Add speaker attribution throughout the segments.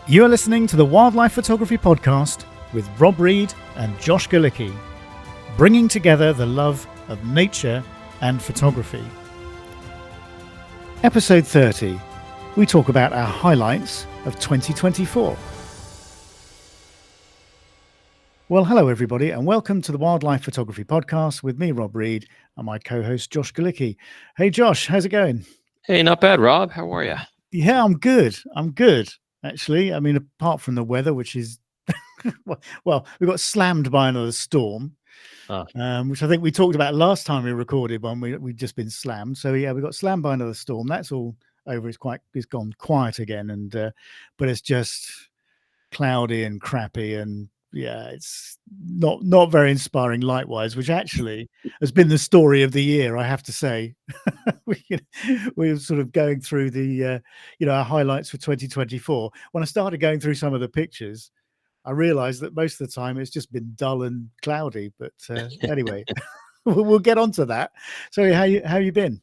Speaker 1: You are listening to the Wildlife Photography Podcast with Rob Reed and Josh Galicki, bringing together the love of nature and photography. Episode 30, we talk about our highlights of 2024. Well, hello everybody, and welcome to the Wildlife Photography Podcast with me, Rob Reed, and my co-host Josh Galicki. Hey Josh, how's it going?
Speaker 2: Hey, not bad, Rob. How are you?
Speaker 1: Yeah, I'm good. Actually. I mean, apart from the weather, which is, well, we got slammed by another storm, which I think we talked about last time we recorded when we'd just been slammed. So yeah, we got slammed by another storm. That's all over. It's gone quiet again. And, but it's just cloudy and crappy. And yeah, it's not very inspiring light-wise, which actually has been the story of the year, I have to say. We're sort of going through the, our highlights for 2024. When I started going through some of the pictures, I realized that most of the time it's just been dull and cloudy. But anyway, we'll get onto that. So how you been?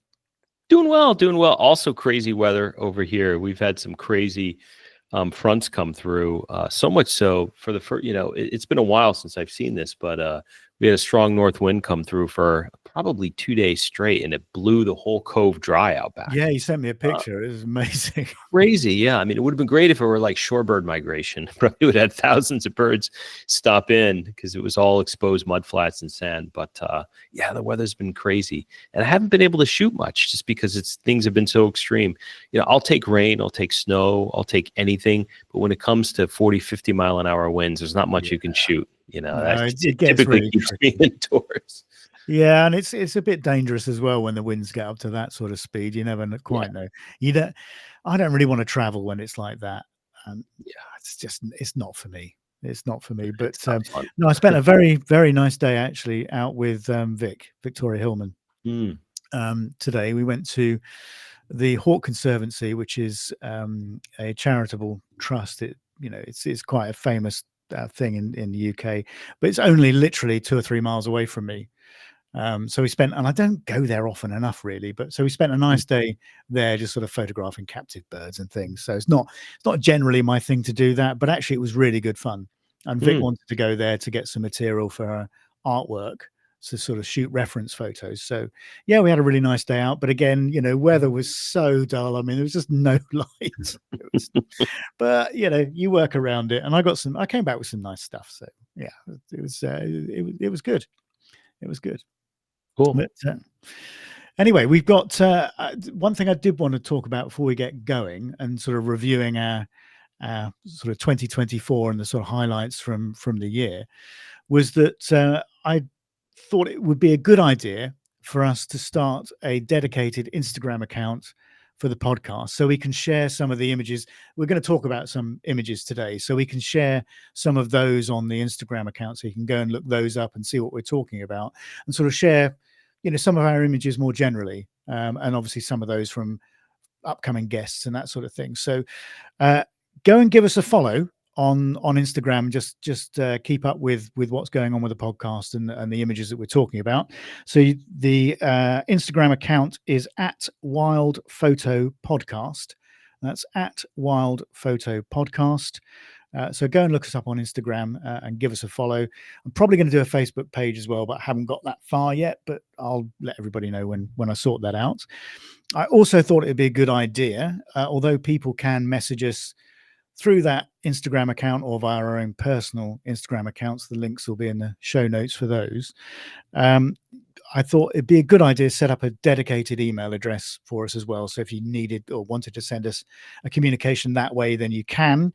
Speaker 2: Doing well. Also crazy weather over here. We've had some crazy fronts come through, so much so for the first, it's been a while since I've seen this, but we had a strong north wind come through for probably 2 days straight, and it blew the whole cove dry out back.
Speaker 1: Yeah, you sent me a picture. It was amazing.
Speaker 2: Crazy. Yeah. I mean, it would have been great if it were like shorebird migration. Probably would have had thousands of birds stop in because it was all exposed mud flats and sand. But yeah, the weather's been crazy. And I haven't been able to shoot much just because things have been so extreme. I'll take rain, I'll take snow, I'll take anything. But when it comes to 40, 50 mile an hour winds, there's not much you can shoot. It typically really keeps me indoors.
Speaker 1: Yeah, and it's a bit dangerous as well when the winds get up to that sort of speed. You never quite know. I don't really want to travel when it's like that. It's not for me. It's not for me. But no, I spent a very, very nice day actually out with Victoria Hillman. Today we went to the Hawk Conservancy, which is a charitable trust. It's quite a famous thing in the UK, but it's only literally 2 or 3 miles away from me. So we spent, and I don't go there often enough really, but so we spent a nice day there just sort of photographing captive birds and things. So it's not generally my thing to do that, but actually it was really good fun. And Vic wanted to go there to get some material for her artwork to sort of shoot reference photos. So yeah, we had a really nice day out, but again, weather was so dull. I mean, there was just no light. But you work around it, and I came back with some nice stuff. So yeah, it was good. It was good.
Speaker 2: Cool.
Speaker 1: But, anyway, we've got one thing I did want to talk about before we get going and sort of reviewing our sort of 2024 and the sort of highlights from the year was that I thought it would be a good idea for us to start a dedicated Instagram account for the podcast so we can share some of the images. We're going to talk about some images today, so we can share some of those on the Instagram account so you can go and look those up and see what we're talking about and sort of share, some of our images more generally, and obviously some of those from upcoming guests and that sort of thing. So go and give us a follow on Instagram. Just keep up with what's going on with the podcast and the images that we're talking about. So the Instagram account is at Wild Photo Podcast. That's at Wild Photo Podcast. So go and look us up on Instagram and give us a follow. I'm probably going to do a Facebook page as well, but I haven't got that far yet, but I'll let everybody know when I sort that out. I also thought it'd be a good idea, although people can message us through that Instagram account or via our own personal Instagram accounts. The links will be in the show notes for those. I thought it'd be a good idea to set up a dedicated email address for us as well. So if you needed or wanted to send us a communication that way, then you can.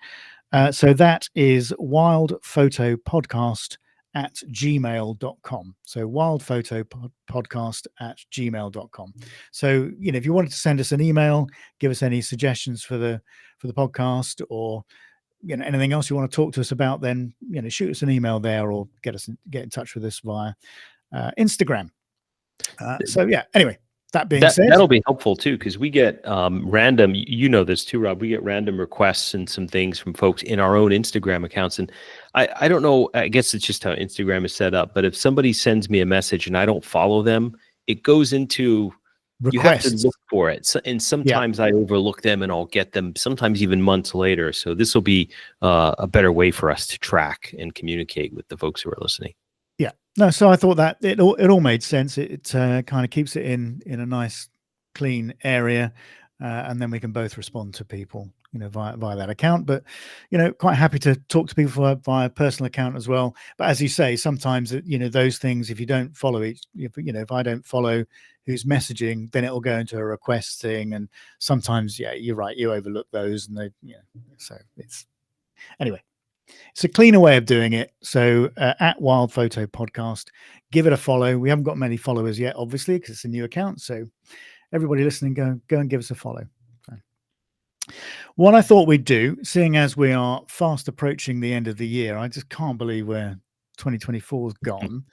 Speaker 1: So that is wildphotopodcast@gmail.com. So wildphotopodcast@gmail.com. So, if you wanted to send us an email, give us any suggestions for the podcast, or anything else you want to talk to us about, then shoot us an email there, or get in touch with us via Instagram. So yeah, anyway, that being said,
Speaker 2: that'll be helpful too, because we get random, this too, Rob, we get random requests and some things from folks in our own Instagram accounts. And I don't know, I guess it's just how Instagram is set up, but if somebody sends me a message and I don't follow them, it goes into You have to
Speaker 1: requests.
Speaker 2: look for it. So, and
Speaker 1: Yeah.
Speaker 2: sometimes I overlook them and I'll get them sometimes even months later. So this will be a better way for us to track and communicate with the folks who are listening.
Speaker 1: Yeah. No, so I thought that it all made sense. It kind of keeps it in a nice, clean area, and then we can both respond to people, via that account. But quite happy to talk to people via personal account as well. But as you say, sometimes those things, if you don't follow if I don't follow who's messaging, then it'll go into a request thing, and sometimes, yeah, you're right, you overlook those, and so it's anyway. It's a cleaner way of doing it. So at Wild Photo Podcast, give it a follow. We haven't got many followers yet, obviously, because it's a new account. So everybody listening, go and give us a follow. So, what I thought we'd do, seeing as we are fast approaching the end of the year, I just can't believe where 2024 is gone.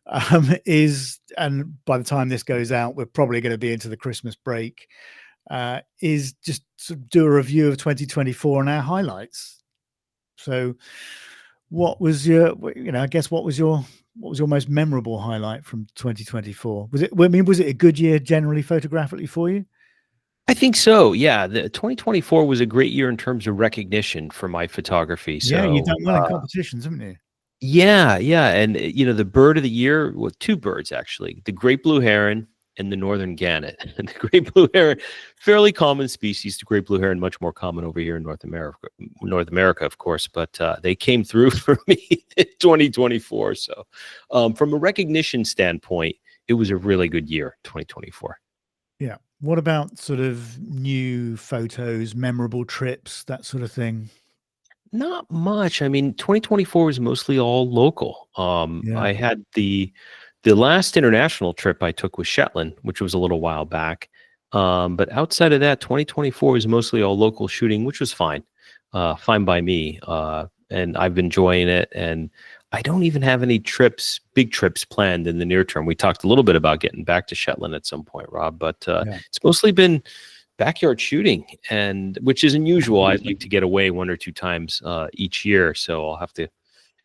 Speaker 1: And by the time this goes out, we're probably going to be into the Christmas break. Is just sort of do a review of 2024 and our highlights. So, what was your, I guess, what was your most memorable highlight from 2024? Was it a good year generally photographically for you?
Speaker 2: I think so. Yeah, the 2024 was a great year in terms of recognition for my photography.
Speaker 1: Yeah, you've
Speaker 2: So
Speaker 1: done well in competitions, haven't you?
Speaker 2: yeah, and the bird of the year, well, two birds actually, the great blue heron and the northern gannet. And the great blue heron, fairly common species. The great blue heron, much more common over here in North America, of course. But they came through for me in 2024. So, from a recognition standpoint, it was a really good year, 2024.
Speaker 1: Yeah. What about sort of new photos, memorable trips, that sort of thing?
Speaker 2: Not much. I mean, 2024 was mostly all local.
Speaker 1: Yeah.
Speaker 2: I had the last international trip I took was Shetland, which was a little while back. But outside of that, 2024 was mostly all local shooting, which was fine, fine by me. And I've been enjoying it. And I don't even have any big trips planned in the near term. We talked a little bit about getting back to Shetland at some point, Rob, but
Speaker 1: Yeah.
Speaker 2: it's mostly been backyard shooting, and which is unusual. I'd like to get away one or two times each year, so I'll have to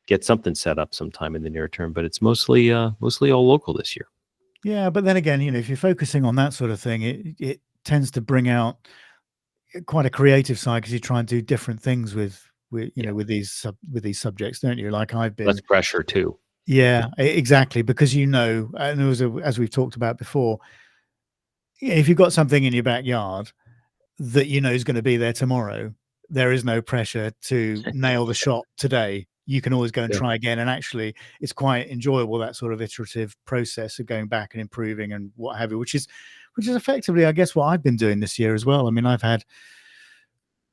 Speaker 2: get something set up sometime in the near term. But it's mostly all local this year.
Speaker 1: Yeah, but then again, if you're focusing on that sort of thing, it tends to bring out quite a creative side because you try and do different things with
Speaker 2: Yeah.
Speaker 1: with these subjects, don't you? Like I've been.
Speaker 2: Less pressure too.
Speaker 1: Yeah, exactly. Because and there was as we've talked about before, if you've got something in your backyard that is going to be there tomorrow, there is no pressure to nail the shot today. You can always go and
Speaker 2: Yeah.
Speaker 1: try again. And actually, it's quite enjoyable, that sort of iterative process of going back and improving and what have you, which is effectively, I guess, what I've been doing this year as well. I mean, I've had,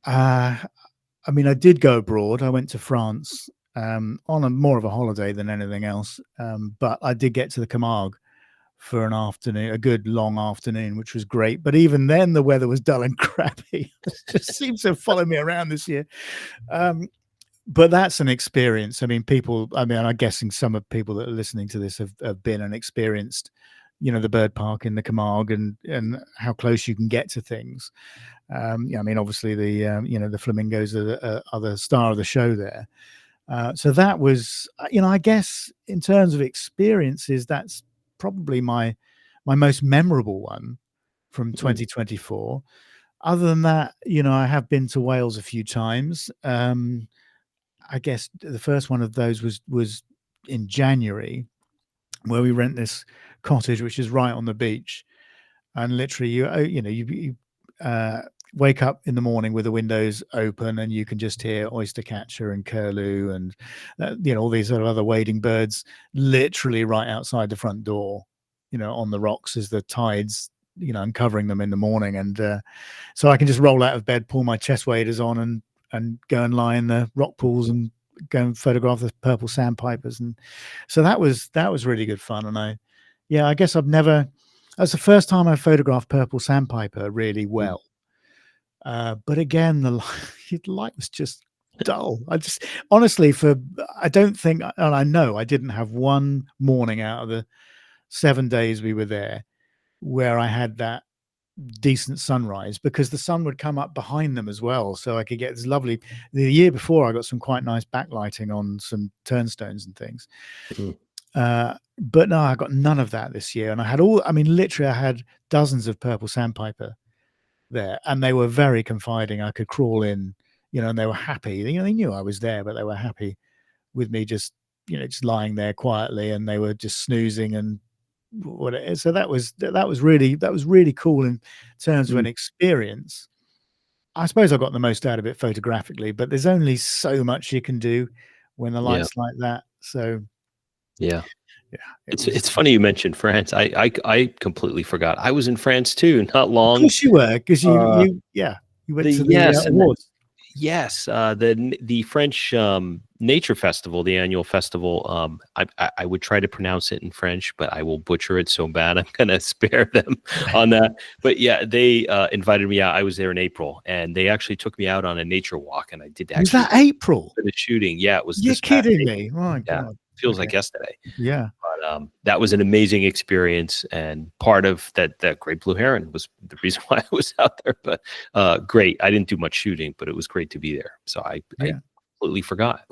Speaker 1: I did go abroad. I went to France on more of a holiday than anything else. But I did get to the Camargue for an afternoon, a good long afternoon, which was great. But even then, the weather was dull and crappy. It just seems to follow me around this year. But that's an experience. I mean, I'm guessing some of people that are listening to this have been and experienced, the bird park in the Camargue and how close you can get to things. Obviously the flamingos are the star of the show there. So that was, I guess in terms of experiences, that's probably my most memorable one from 2024. Other than that, I have been to Wales a few times. I guess the first one of those was in January, where we rent this cottage, which is right on the beach, and literally you wake up in the morning with the windows open, and you can just hear oyster catcher and curlew and all these sort of other wading birds literally right outside the front door, on the rocks as the tides uncovering them in the morning. And so I can just roll out of bed, pull my chest waders on, and go and lie in the rock pools and go and photograph the purple sandpipers. And so that was really good fun. And I guess that's the first time I photographed purple sandpiper really well. But again, the light was just dull. I just honestly, I don't think, and I know I didn't have one morning out of the 7 days we were there where I had that decent sunrise, because the sun would come up behind them as well, so I could get this lovely. The year before, I got some quite nice backlighting on some turnstones and things. But no, I got none of that this year. And I had I mean, literally, I had dozens of purple sandpiper there, and they were very confiding. I could crawl in, and they were happy. They knew I was there, but they were happy with me just, just lying there quietly, and they were just snoozing and whatever. So that was really cool in terms of an experience. I suppose I got the most out of it photographically, but there's only so much you can do when the
Speaker 2: Yeah.
Speaker 1: light's like that. So
Speaker 2: Yeah.
Speaker 1: yeah,
Speaker 2: It's funny you mentioned France. I completely forgot. I was in France too, not
Speaker 1: Of
Speaker 2: long.
Speaker 1: course you were, because
Speaker 2: Uh,
Speaker 1: you went to the
Speaker 2: yes, and
Speaker 1: awards.
Speaker 2: yes, the French Nature Festival, the annual festival. I would try to pronounce it in French, but I will butcher it so bad. I'm gonna spare them on that. But yeah, they invited me out. I was there in April, and they actually took me out on a nature walk, and I did
Speaker 1: Was
Speaker 2: actually
Speaker 1: that April?
Speaker 2: for the shooting. Yeah, it was
Speaker 1: You're
Speaker 2: this past
Speaker 1: kidding
Speaker 2: April.
Speaker 1: me. My
Speaker 2: Yeah,
Speaker 1: God.
Speaker 2: feels
Speaker 1: Okay.
Speaker 2: like yesterday.
Speaker 1: Yeah.
Speaker 2: But that was an amazing experience, and part of that great blue heron was the reason why I was out there. But great. I didn't do much shooting, but it was great to be there. So I completely forgot.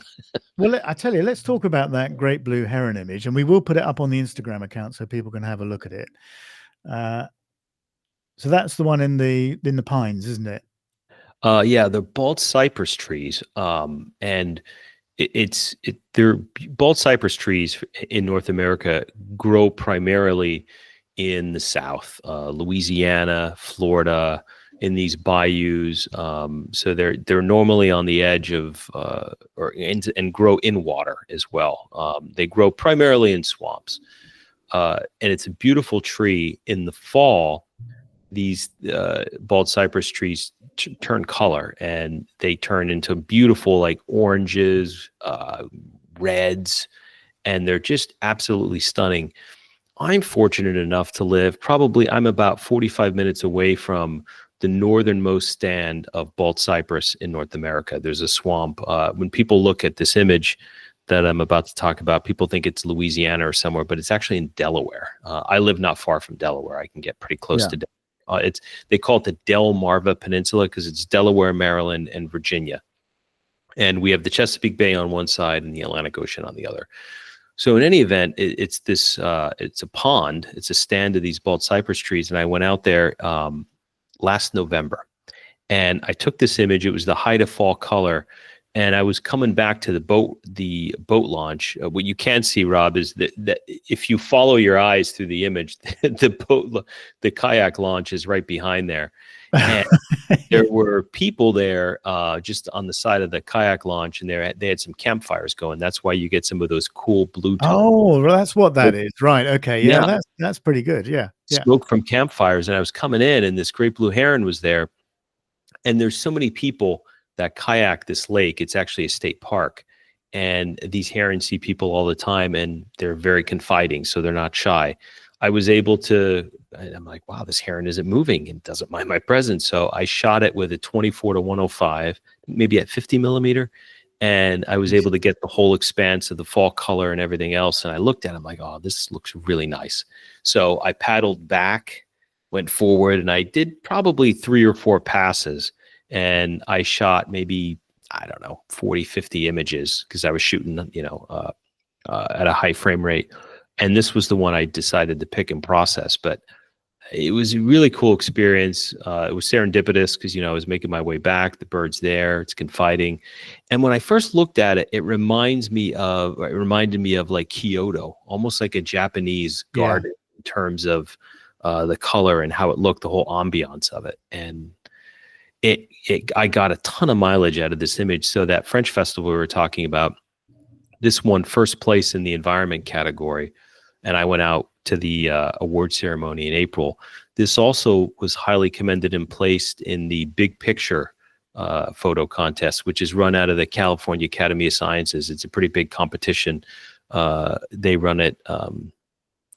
Speaker 1: Well, I tell you, let's talk about that great blue heron image, and we will put it up on the Instagram account so people can have a look at it. So that's the one in the pines, isn't it?
Speaker 2: Yeah, the bald cypress trees, and they're bald cypress trees in North America grow primarily in the South, Louisiana, Florida, in these bayous. So they're normally on the edge of and grow in water as well. They grow primarily in swamps, and it's a beautiful tree. In the fall, these bald cypress trees turn color, and they turn into beautiful like oranges, reds, and they're just absolutely stunning. I'm fortunate enough to live I'm about 45 minutes away from the northernmost stand of bald cypress in North America. There's a swamp. When people look at this image that I'm about to talk about, people think it's Louisiana or somewhere, but it's actually in Delaware. I live not far from Delaware. I can get pretty close to Delaware. They call it the Delmarva Peninsula because it's Delaware, Maryland, and Virginia. And we have the Chesapeake Bay on one side and the Atlantic Ocean on the other. So in any event, it's a pond. It's a stand of these bald cypress trees. And I went out there last November, and I took this image. It was the height of fall color. And I was coming back to the boat launch. What you can see, Rob, is that if you follow your eyes through the image, the kayak launch is right behind there. And there were people there just on the side of the kayak launch, and they had some campfires going. That's why you get some of those cool blue tones.
Speaker 1: Oh, well, that's what that is. Right. Okay. Yeah, that's pretty good. Yeah.
Speaker 2: Smoke from campfires. And I was coming in, and this great blue heron was there. And there's so many people that kayak this lake. It's actually a state park, and these herons see people all the time, and they're very confiding, so they're not shy. I was able to, I'm like, wow, this heron isn't moving and doesn't mind my presence. So I shot it with a 24-105, maybe at 50 millimeter. And I was able to get the whole expanse of the fall color and everything else. And I looked at it, I'm like, oh, this looks really nice. So I paddled back, went forward, and I did probably 3 or 4 passes. And I shot maybe, I don't know, 40, 50 images because I was shooting, at a high frame rate. And this was the one I decided to pick and process. But it was a really cool experience. It was serendipitous because, I was making my way back. The bird's there. It's confiding. And when I first looked at it, it reminded me of like Kyoto, almost like a Japanese garden in terms of the color and how it looked, the whole ambiance of it. And I got a ton of mileage out of this image. So that French festival we were talking about, this won first place in the environment category. And I went out to the award ceremony in April. This also was highly commended and placed in the Big Picture photo contest, which is run out of the California Academy of Sciences. It's a pretty big competition. They run it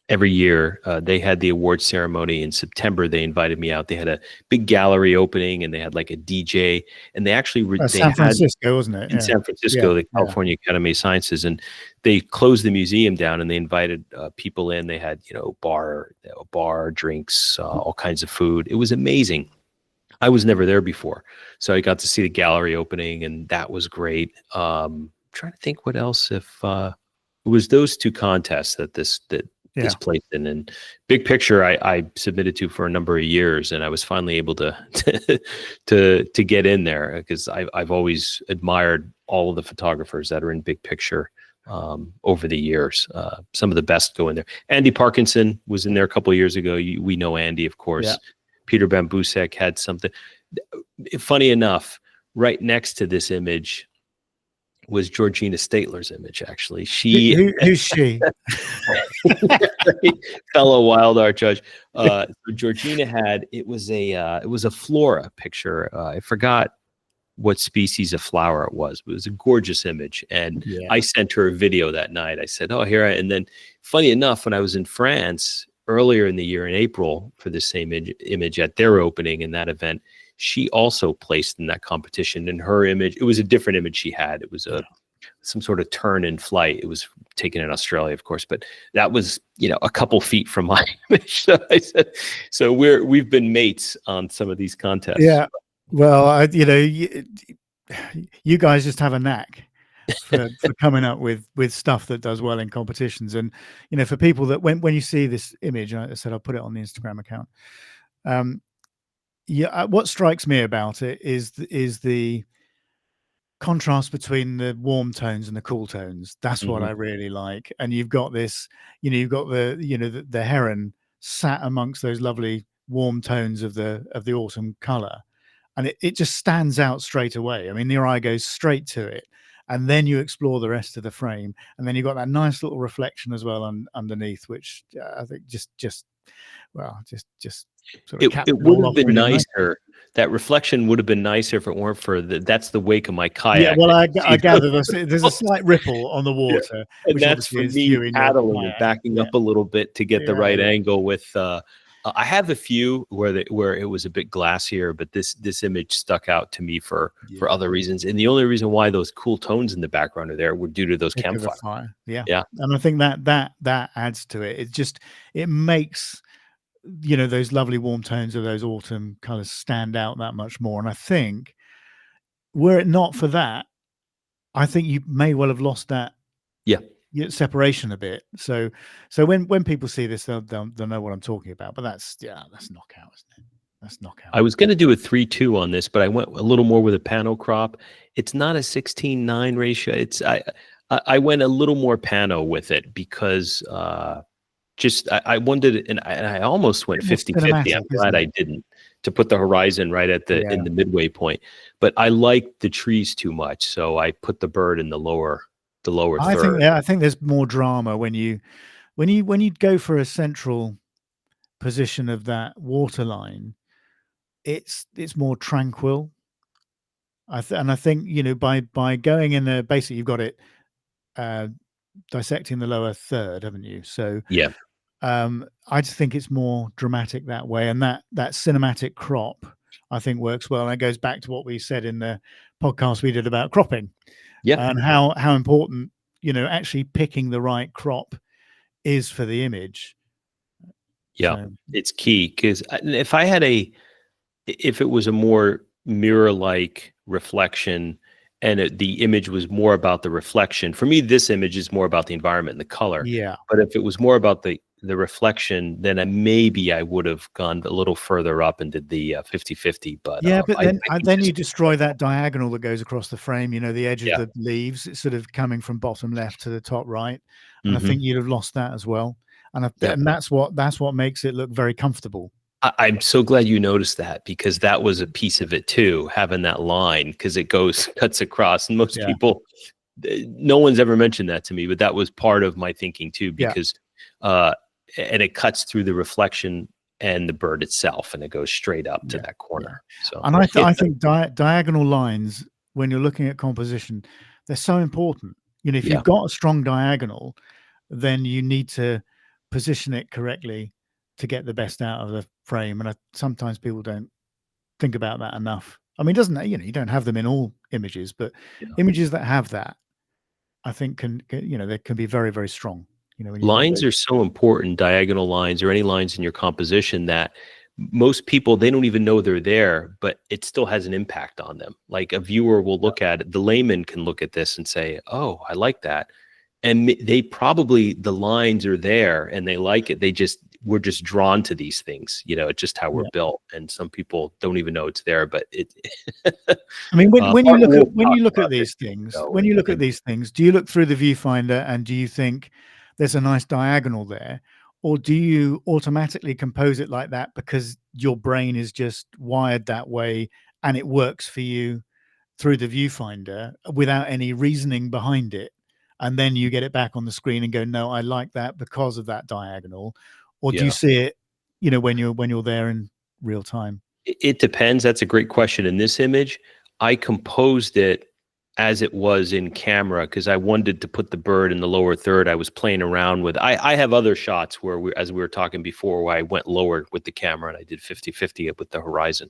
Speaker 2: every year. They had the award ceremony in September. They invited me out. They had a big gallery opening, and they had like a DJ. And they actually
Speaker 1: San Francisco, wasn't it?
Speaker 2: In San Francisco, the California Academy of Sciences, and they closed the museum down, and they invited people in. They had bar drinks, all kinds of food. It was amazing. I was never there before, so I got to see the gallery opening, and that was great. Trying to think what else if. it was those two contests that this placed in. And big picture, I submitted to for a number of years, and I was finally able to to get in there because I've always admired all of the photographers that are in big picture over the years. Some of the best go in there. Andy Parkinson was in there a couple of years ago. We know Andy, of course.
Speaker 1: Yeah.
Speaker 2: Peter Bambusek had something. Funny enough, right next to this image was Georgina Statler's image. Actually,
Speaker 1: who's she?
Speaker 2: Fellow wild art judge. So Georgina had it was a flora picture. I forgot what species of flower it was. But it was a gorgeous image, and I sent her a video that night. I said, "Oh, here," and then, funny enough, when I was in France earlier in the year in April for the same image at their opening in that event, she also placed in that competition. And her image, it was a different image she had. It was some sort of turn in flight. It was taken in Australia, of course, but that was, a couple feet from my image. So I said, so we've been mates on some of these contests.
Speaker 1: Yeah. Well, you guys just have a knack for coming up with stuff that does well in competitions. And, for people that when you see this image, I said, I'll put it on the Instagram account. What strikes me about it is the contrast between the warm tones and the cool tones. That's what I really like. And you've got this, you've got the heron sat amongst those lovely warm tones of the autumn color, and it just stands out straight away. I mean, your eye goes straight to it, and then you explore the rest of the frame, and then you've got that nice little reflection as well underneath, which I think just sort of
Speaker 2: it would have been nicer. That reflection would have been nicer if it weren't for that's the wake of my kayak.
Speaker 1: Yeah, well, I gather there's a slight ripple on the water,
Speaker 2: and that's for me paddling and backing up a little bit to get the right angle. With I have a few where it was a bit glassier, but this image stuck out to me for other reasons. And the only reason why those cool tones in the background are there were due to those campfires.
Speaker 1: Yeah. And I think that adds to it. It makes those lovely warm tones of those autumn colors stand out that much more. And I think were it not for that, I think you may well have lost that separation a bit. So when people see this, they'll know what I'm talking about. But that's knockout, isn't it? That's knockout.
Speaker 2: I was going to do a 3:2 on this, but I went a little more with a pano crop. It's not a 16:9 ratio. It's I went a little more pano with it because I wanted, and I almost went 50-50. I'm glad I didn't, to put the horizon right at in the midway point. But I liked the trees too much, so I put the bird in the lower third.
Speaker 1: I think there's more drama when you go for a central position of that water line. It's more tranquil. I think by going in there, basically you've got it dissecting the lower third, haven't you? So I just think it's more dramatic that way, and that cinematic crop I think works well. And it goes back to what we said in the podcast we did about cropping, and how important actually picking the right crop is for the image.
Speaker 2: It's key, because if it was a more mirror-like reflection and the image was more about the reflection, for me this image is more about the environment and the color. But if it was more about the reflection, then maybe I would have gone a little further up and did the 50-50. But
Speaker 1: then you destroy that diagonal that goes across the frame, the edge of the leaves. It's sort of coming from bottom left to the top right, and I think you'd have lost that as well. And that's what makes it look very comfortable.
Speaker 2: I'm so glad you noticed that, because that was a piece of it too, having that line, because it cuts across, and most people, no one's ever mentioned that to me, but that was part of my thinking too, because and it cuts through the reflection and the bird itself, and it goes straight up to that corner. So,
Speaker 1: and I think diagonal lines, when you're looking at composition, they're so important. If you've got a strong diagonal, then you need to position it correctly to get the best out of the frame. And sometimes people don't think about that enough. I mean, you don't have them in all images, but images that have that, I think they can be very, very strong.
Speaker 2: Lines are so important, diagonal lines or any lines in your composition, that most people, they don't even know they're there, but it still has an impact on them. Like a viewer will look at it, the layman can look at this and say, oh, I like that. and they probably, the lines are there and they like it. We're just drawn to these things, it's just how we're
Speaker 1: Yeah.
Speaker 2: built. And some people don't even know it's there, but it,
Speaker 1: I mean, when you
Speaker 2: Art
Speaker 1: look
Speaker 2: Wolf
Speaker 1: at when
Speaker 2: talks
Speaker 1: you look at
Speaker 2: about this,
Speaker 1: these things,
Speaker 2: so,
Speaker 1: when you look at
Speaker 2: and
Speaker 1: these things, do you look through the viewfinder and do you think there's a nice diagonal there, or do you automatically compose it like that because your brain is just wired that way and it works for you through the viewfinder without any reasoning behind it, and then you get it back on the screen and go, no, I like that because of that diagonal? Or do you
Speaker 2: yeah,
Speaker 1: see it, when you're there in real time?
Speaker 2: it depends. That's a great question. In this image, I composed it as it was in camera because I wanted to put the bird in the lower third. I was playing around with, I have other shots where as we were talking before, where I went lower with the camera and I did 50-50 with the horizon.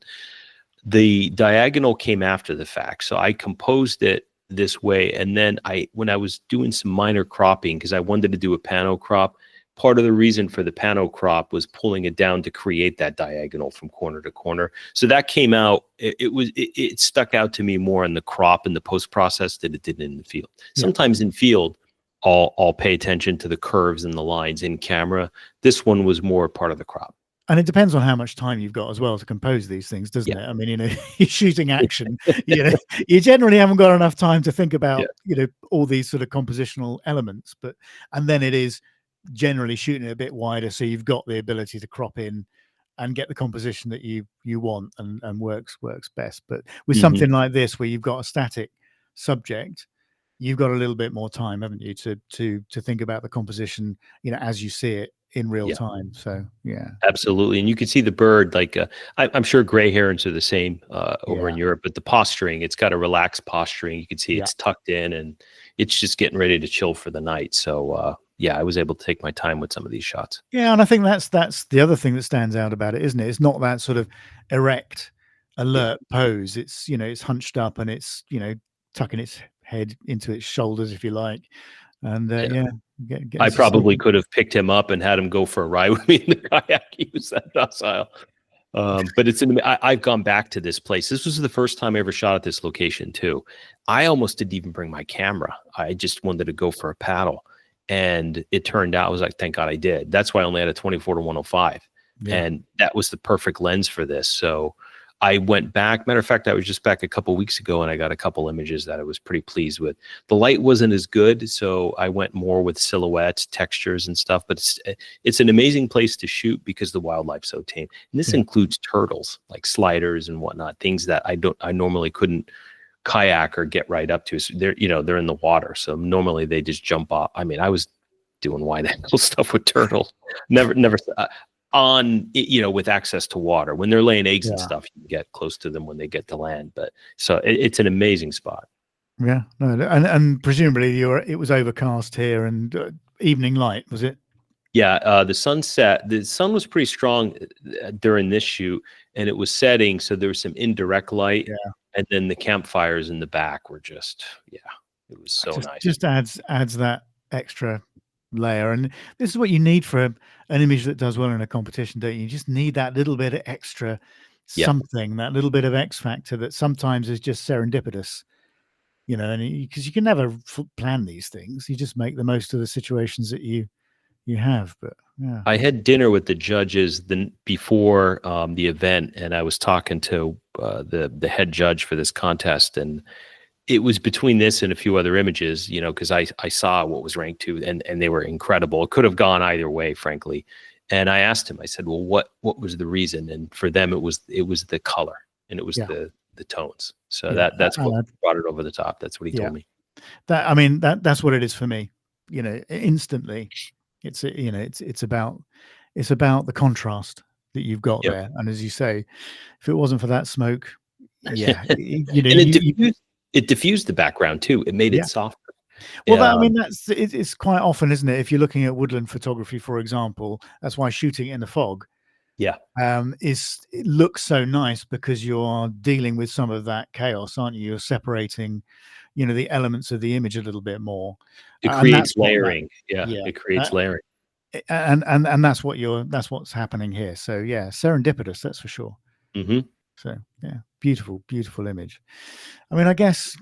Speaker 2: The diagonal came after the fact. So I composed it this way. And then when I was doing some minor cropping, because I wanted to do a pano crop, part of the reason for the pano crop was pulling it down to create that diagonal from corner to corner. So that came out, it stuck out to me more in the crop and the post process than it did in the field.
Speaker 1: Yeah.
Speaker 2: Sometimes in field, I'll pay attention to the curves and the lines in camera. This one was more part of the crop.
Speaker 1: And it depends on how much time you've got as well to compose these things, doesn't it? I mean, you're shooting action, you generally haven't got enough time to think about, all these sort of compositional elements, and then it is generally shooting it a bit wider. So you've got the ability to crop in and get the composition that you want and works best. But with something like this, where you've got a static subject, you've got a little bit more time, haven't you, to think about the composition, as you see it in real time. So
Speaker 2: Absolutely. And you can see the bird, like I'm sure gray herons are the same over in Europe, but the posturing, it's got a relaxed posturing. You can see it's tucked in and it's just getting ready to chill for the night. So I was able to take my time with some of these shots.
Speaker 1: Yeah, and I think that's the other thing that stands out about it, isn't it? It's not that sort of erect, alert pose. It's it's hunched up and it's tucking its head into its shoulders, if you like. And
Speaker 2: I probably could have picked him up and had him go for a ride with me in the kayak. He was that docile. But I've gone back to this place. This was the first time I ever shot at this location too. I almost didn't even bring my camera. I just wanted to go for a paddle. And it turned out, I was like, thank God I did. That's why I only had a 24-105. And that was the perfect lens for this. So I went back. Matter of fact, I was just back a couple weeks ago and I got a couple images that I was pretty pleased with. The light wasn't as good, so I went more with silhouettes, textures and stuff. But it's an amazing place to shoot because the wildlife's so tame. And this includes turtles, like sliders and whatnot, things that I normally couldn't kayak or get right up to. So they're in the water. So normally they just jump off. I mean, I was doing wide angle stuff with turtles. Never on, with access to water. When they're laying eggs and stuff, you can get close to them when they get to land. But so it's an amazing spot.
Speaker 1: Yeah, no, and presumably it was overcast here and evening light, was it?
Speaker 2: Yeah, the sun was pretty strong during this shoot, and it was setting, so there was some indirect light, and then the campfires in the back were just, it was so nice.
Speaker 1: Just adds that extra layer, and this is what you need for an image that does well in a competition, don't you? You just need that little bit of extra something, that little bit of X factor that sometimes is just serendipitous, and because you can never plan these things. You just make the most of the situations that you have. But
Speaker 2: I had dinner with the judges before the event, and I was talking to the head judge for this contest, and it was between this and a few other images, because I saw what was ranked too, and they were incredible. It could have gone either way, frankly. And I asked him, I said, well, what was the reason? And for them, it was the color and it was the tones. So that's what brought it over the top. That's what he told me.
Speaker 1: That's what it is for me. Instantly, it's about the contrast that you've got there. And as you say, if it wasn't for that smoke,
Speaker 2: it diffused the background too. It made it softer.
Speaker 1: Well, it's quite often, isn't it? If you're looking at woodland photography, for example, that's why shooting in the fog, it looks so nice because you're dealing with some of that chaos, aren't you? You're separating, the elements of the image a little bit more.
Speaker 2: It creates layering. It creates layering.
Speaker 1: And that's what's happening here. So serendipitous, that's for sure.
Speaker 2: Mm-hmm.
Speaker 1: So beautiful image. I mean, I guess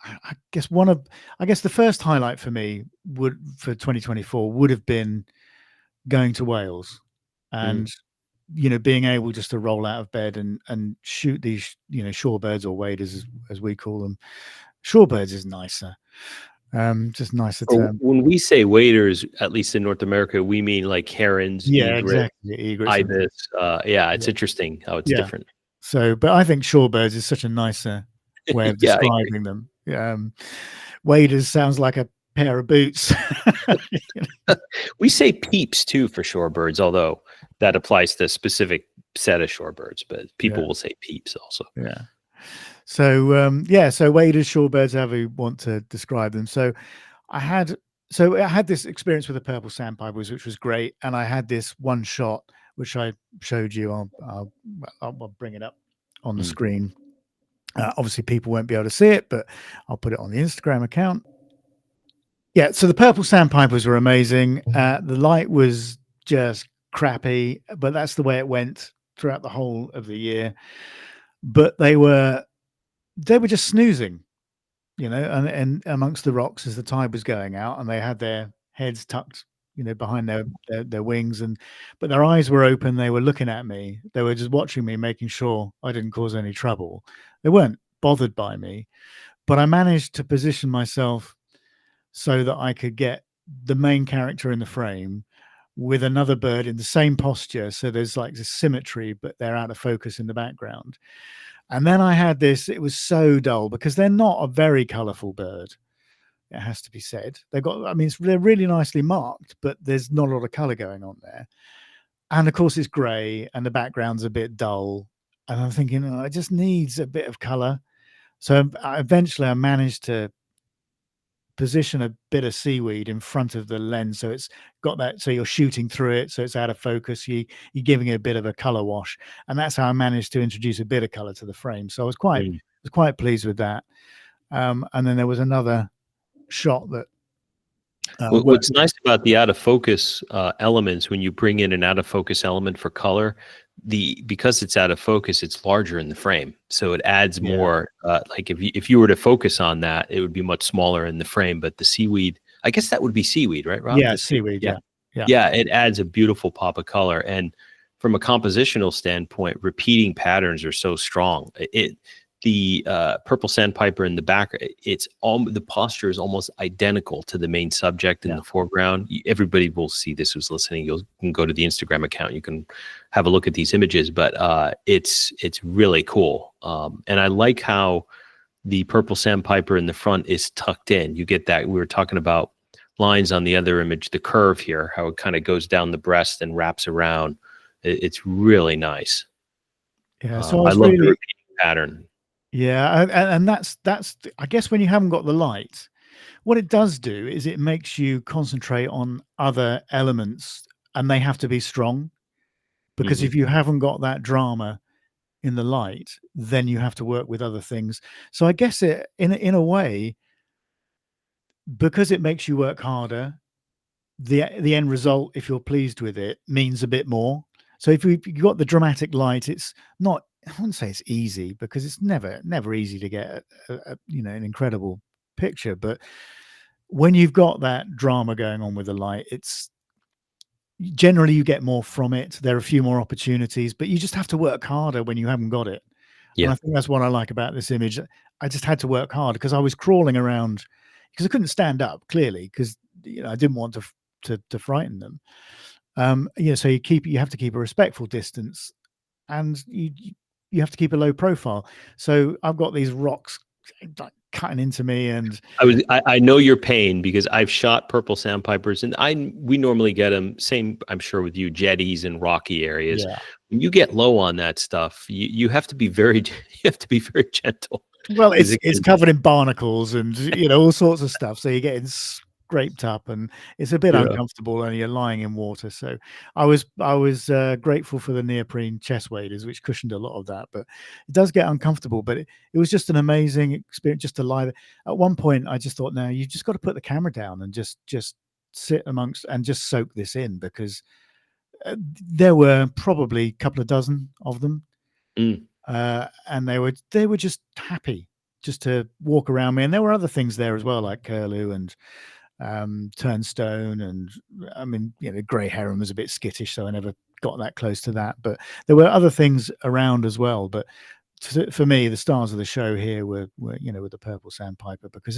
Speaker 1: I guess the first highlight for me for 2024 would have been going to Wales
Speaker 2: Mm.
Speaker 1: and being able just to roll out of bed and shoot these shorebirds, or waders as we call them. Shorebirds is nicer, just nicer
Speaker 2: Or
Speaker 1: term.
Speaker 2: when we say waders, at least in North America, we mean like herons,
Speaker 1: Yeah,
Speaker 2: egret,
Speaker 1: exactly. Egrets and
Speaker 2: ibis. Yeah, it's
Speaker 1: yeah.
Speaker 2: interesting how it's
Speaker 1: Yeah.
Speaker 2: different.
Speaker 1: So, but I think shorebirds is such a nicer way of
Speaker 2: Yeah, I agree.
Speaker 1: describing them. Waders sounds like a pair of boots.
Speaker 2: We say peeps too for shorebirds, although that applies to a specific set of shorebirds, but people
Speaker 1: Yeah.
Speaker 2: will say peeps also.
Speaker 1: Yeah. So so waders, shorebirds, however you want to describe them. So I had this experience with the purple sandpipers, which was great, and I had this one shot which I showed you. I'll bring it up on the screen. Obviously, people won't be able to see it, but I'll put it on the Instagram account. Yeah, so the purple sandpipers were amazing. The light was just crappy, but that's the way it went throughout the whole of the year. But they were just snoozing, and amongst the rocks as the tide was going out, and they had their heads tucked, behind their wings, but their eyes were open. They were looking at me. They were just watching me, making sure I didn't cause any trouble. They weren't bothered by me, but I managed to position myself so that I could get the main character in the frame with another bird in the same posture. So there's like this symmetry, but they're out of focus in the background. And then I had this, it was so dull because they're not a very colorful bird. It has to be said. They're really nicely marked, but there's not a lot of color going on there. And of course it's gray and the background's a bit dull. And I'm thinking, oh, it just needs a bit of color. So eventually I managed to position a bit of seaweed in front of the lens, so it's got that, so you're shooting through it, so it's out of focus. You're giving it a bit of a color wash, and that's how I managed to introduce a bit of color to the frame. So I was quite pleased with that. And then there was another shot that
Speaker 2: What's nice about the out of focus elements, when you bring in an out of focus element for color, because it's out of focus, it's larger in the frame, so it adds more. Like if you were to focus on that, it would be much smaller in the frame. But the seaweed, I guess that would be seaweed, right, Rob?
Speaker 1: Yeah,
Speaker 2: The
Speaker 1: seaweed. Yeah.
Speaker 2: Yeah, it adds a beautiful pop of color, and from a compositional standpoint, repeating patterns are so strong. The purple sandpiper in the back, the posture is almost identical to the main subject in the foreground. Everybody will see this who's listening. You can go to the Instagram account. You can have a look at these images, but it's really cool. And I like how the purple sandpiper in the front is tucked in. You get that. We were talking about lines on the other image, the curve here, how it kind of goes down the breast and wraps around. It's really nice.
Speaker 1: Yeah, so
Speaker 2: I love the repeating pattern.
Speaker 1: Yeah, and that's I guess when you haven't got the light, what it does do is it makes you concentrate on other elements, and they have to be strong, because if you haven't got that drama in the light, then you have to work with other things. So I guess it in a way, because it makes you work harder, the end result, if you're pleased with it, means a bit more. So if you've got the dramatic light, it's not, I wouldn't say it's easy, because it's never easy to get an incredible picture. But when you've got that drama going on with the light, it's generally you get more from it. There are a few more opportunities, but you just have to work harder when you haven't got it.
Speaker 2: Yeah.
Speaker 1: And I think that's what I like about this image. I just had to work hard because I was crawling around, because I couldn't stand up, clearly, because I didn't want to frighten them. So you have to keep a respectful distance, and you have to keep a low profile. So I've got these rocks like cutting into me, and
Speaker 2: I know your pain, because I've shot purple sandpipers, and we normally get them, same I'm sure with you, jetties and rocky areas.
Speaker 1: yeah.
Speaker 2: When you get low on that stuff, you have to be very gentle.
Speaker 1: Well, it's covered in barnacles and all sorts of stuff. So you're getting scraped up, and it's a bit uncomfortable, and you're lying in water. So I was grateful for the neoprene chest waders, which cushioned a lot of that, but it does get uncomfortable. But it was just an amazing experience just to lie there. At one point I just thought, no, you just got to put the camera down and just sit amongst and just soak this in, because there were probably a couple of dozen of them. And they were just happy. to walk around me. And there were other things there as well, like curlew and turnstone, and I mean, grey heron was a bit skittish, so I never got that close to that. But there were other things around as well. But for me, the stars of the show here were with the purple sandpiper, because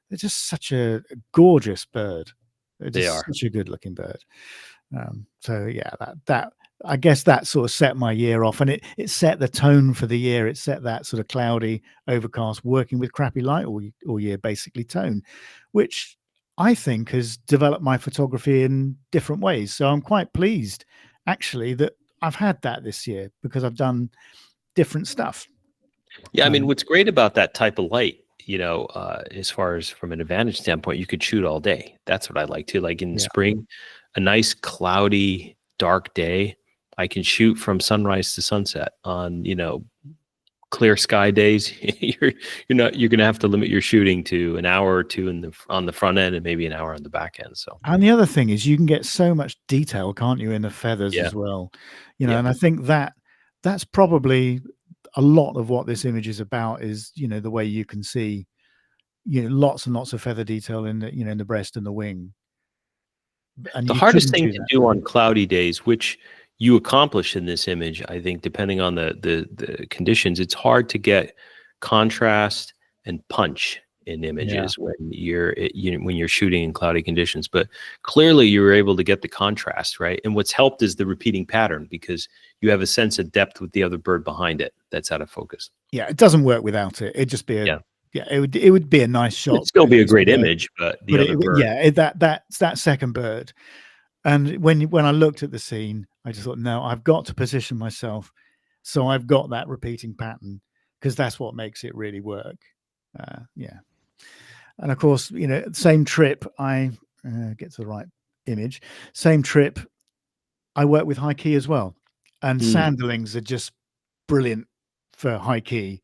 Speaker 1: they're just such a gorgeous bird.
Speaker 2: They are
Speaker 1: such a good looking bird. So yeah, that I guess that sort of set my year off, and it set the tone for the year. It set that sort of cloudy, overcast, working with crappy light all year, basically tone, which I think has developed my photography in different ways. So I'm quite pleased, actually, that I've had that this year, because I've done different stuff.
Speaker 2: Yeah, I mean, what's great about that type of light, as far as from an advantage standpoint, you could shoot all day. That's what I like too. Like in spring, a nice cloudy, dark day, I can shoot from sunrise to sunset. On clear sky days, you're gonna have to limit your shooting to an hour or two on the front end, and maybe an hour on the back end. So,
Speaker 1: and the other thing is, you can get so much detail, can't you, in the feathers as well? And I think that's probably a lot of what this image is about, is the way you can see lots and lots of feather detail in the in the breast and the wing. And
Speaker 2: the hardest thing to do on cloudy days, which you accomplish in this image, I think, depending on the conditions, it's hard to get contrast and punch in images when you're shooting in cloudy conditions. But clearly you were able to get the contrast right. And what's helped is the repeating pattern, because you have a sense of depth with the other bird behind it that's out of focus.
Speaker 1: Yeah, it doesn't work without it. It'd just be it would be a nice shot.
Speaker 2: It'd still be a great image, but other bird.
Speaker 1: That's that second bird. And when I looked at the scene, I just thought, no, I've got to position myself so I've got that repeating pattern, because that's what makes it really work. And of course, same trip, I get to the right image. Same trip, I work with high key as well, and sanderlings are just brilliant for high key,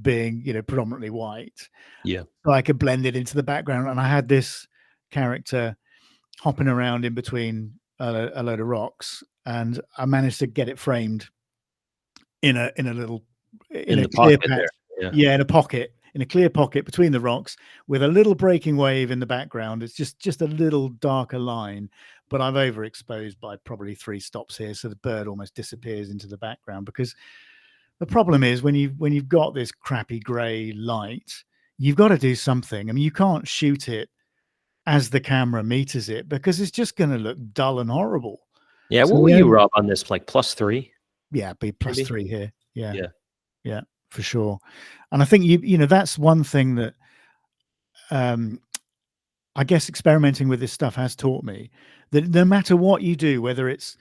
Speaker 1: being predominantly white.
Speaker 2: Yeah,
Speaker 1: so I could blend it into the background, and I had this character hopping around in between a load of rocks, and I managed to get it framed in a clear patch. In a pocket, in a clear pocket between the rocks, with a little breaking wave in the background. It's just a little darker line, but I've overexposed by probably 3 stops here, so the bird almost disappears into the background. Because the problem is, when you've got this crappy gray light, you've got to do something. I mean, you can't shoot it as the camera meters it, because it's just going to look dull and horrible.
Speaker 2: Yeah. So what were you, Rob, on this? Like +3?
Speaker 1: Yeah, be +3 here. Yeah, for sure. And I think that's one thing that I guess experimenting with this stuff has taught me, that no matter what you do, whether it's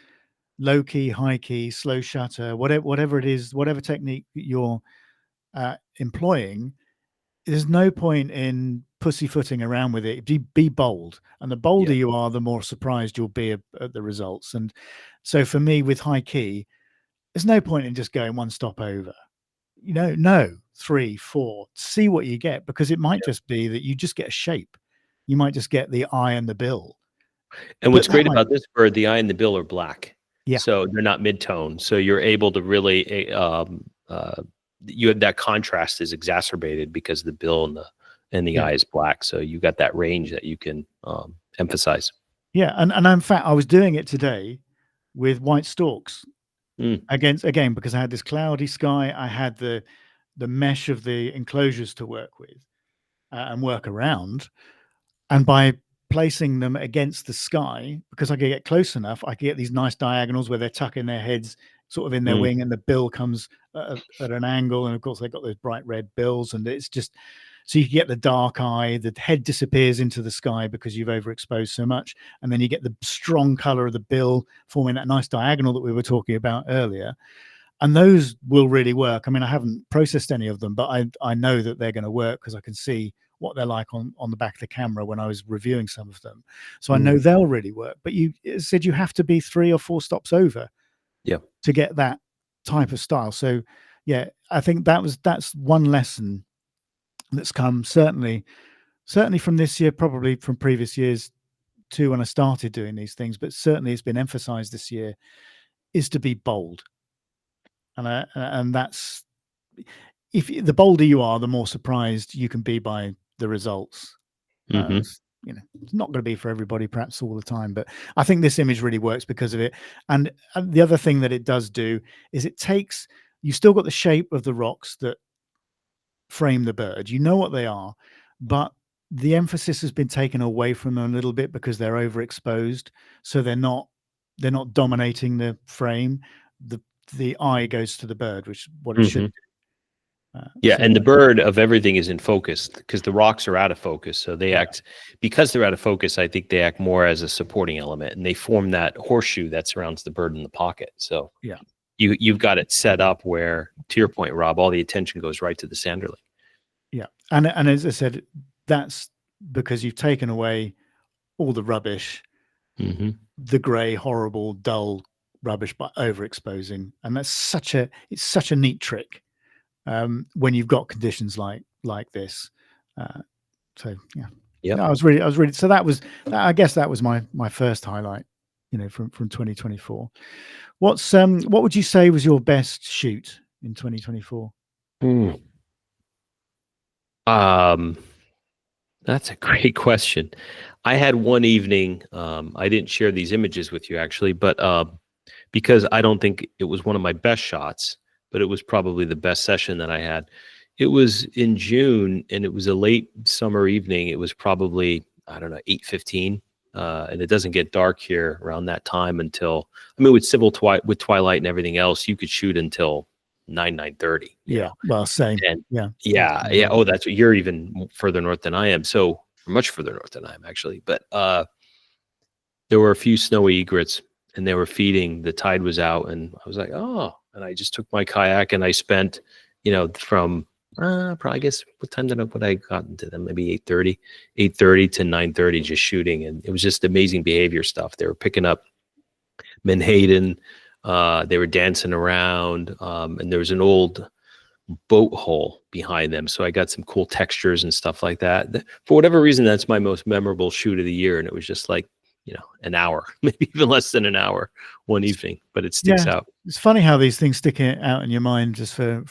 Speaker 1: low key, high key, slow shutter, whatever it is, whatever technique you're employing, there's no point in pussyfooting around with it. Be bold, and the bolder you are, the more surprised you'll be at the results. And so for me, with high key, there's no point in just going 1 stop over. No, 3, 4, see what you get, because it might just be that you just get a shape. You might just get the eye and the bill.
Speaker 2: And what's great about this bird, the eye and the bill are black.
Speaker 1: Yeah.
Speaker 2: So they're not mid-tone. So you're able to really, you have that contrast is exacerbated because the bill and the eye is black. So you got that range that you can emphasize.
Speaker 1: Yeah. And in fact, I was doing it today with white storks again, because I had this cloudy sky. I had the mesh of the enclosures to work with and work around. And by placing them against the sky, because I could get close enough, I could get these nice diagonals where they're tucking their heads sort of in their wing, and the bill comes at an angle. And of course, they've got those bright red bills, and it's just, so you get the dark eye, the head disappears into the sky because you've overexposed so much. And then you get the strong color of the bill forming that nice diagonal that we were talking about earlier. And those will really work. I mean, I haven't processed any of them, but I know that they're going to work, because I can see what they're like on the back of the camera when I was reviewing some of them. So I know they'll really work. But you said you have to be 3 or 4 stops over to get that type of style. So yeah, I think that's one lesson that's come certainly from this year, probably from previous years too, when I started doing these things, but certainly it's been emphasized this year, is to be bold. And that's, if the bolder you are, the more surprised you can be by the results.
Speaker 2: Hmm.
Speaker 1: It's not going to be for everybody, perhaps all the time, but I think this image really works because of it. And the other thing that it does do is you still got the shape of the rocks that frame the bird. You know what they are, but the emphasis has been taken away from them a little bit because they're overexposed, so they're not dominating the frame. The eye goes to the bird, which is what it should
Speaker 2: Hmm.
Speaker 1: do.
Speaker 2: Yeah,
Speaker 1: So
Speaker 2: and the bird of everything is in focus because the rocks are out of focus. So they act, because they're out of focus, I think they act more as a supporting element, and they form that horseshoe that surrounds the bird in the pocket. So
Speaker 1: yeah,
Speaker 2: you've got it set up where, to your point, Rob, all the attention goes right to the Sanderling.
Speaker 1: yeah, and as I said, that's because you've taken away all the rubbish,
Speaker 2: Hmm.
Speaker 1: the grey, horrible, dull rubbish by overexposing, and it's such a neat trick when you've got conditions like this. So yeah,
Speaker 2: Yep.
Speaker 1: no, I was really. So I guess that was my first highlight, from 2024. What would you say was your best shoot in 2024?
Speaker 2: That's a great question. I had one evening. I didn't share these images with you actually, but because I don't think it was one of my best shots, but it was probably the best session that I had. It was in June, and it was a late summer evening. It was probably, I don't know, 8:15, and it doesn't get dark here around that time until, I mean, with with twilight and everything else, you could shoot until 9:30.
Speaker 1: Yeah, well, same.
Speaker 2: And
Speaker 1: Yeah,
Speaker 2: yeah. Oh, that's what, you're even further north than I am. So much further north than I am actually. But there were a few snowy egrets, and they were feeding. The tide was out, and I was like, oh. And I just took my kayak, and I spent, from probably, I guess, what time would I gotten to them? Maybe 8:30 to 9:30, just shooting, and it was just amazing behavior stuff. They were picking up menhaden. They were dancing around, and there was an old boat hole behind them, so I got some cool textures and stuff like that. For whatever reason, that's my most memorable shoot of the year, and it was just like, an hour, maybe even less than an hour, one evening, but it sticks out.
Speaker 1: It's funny how these things stick out in your mind just from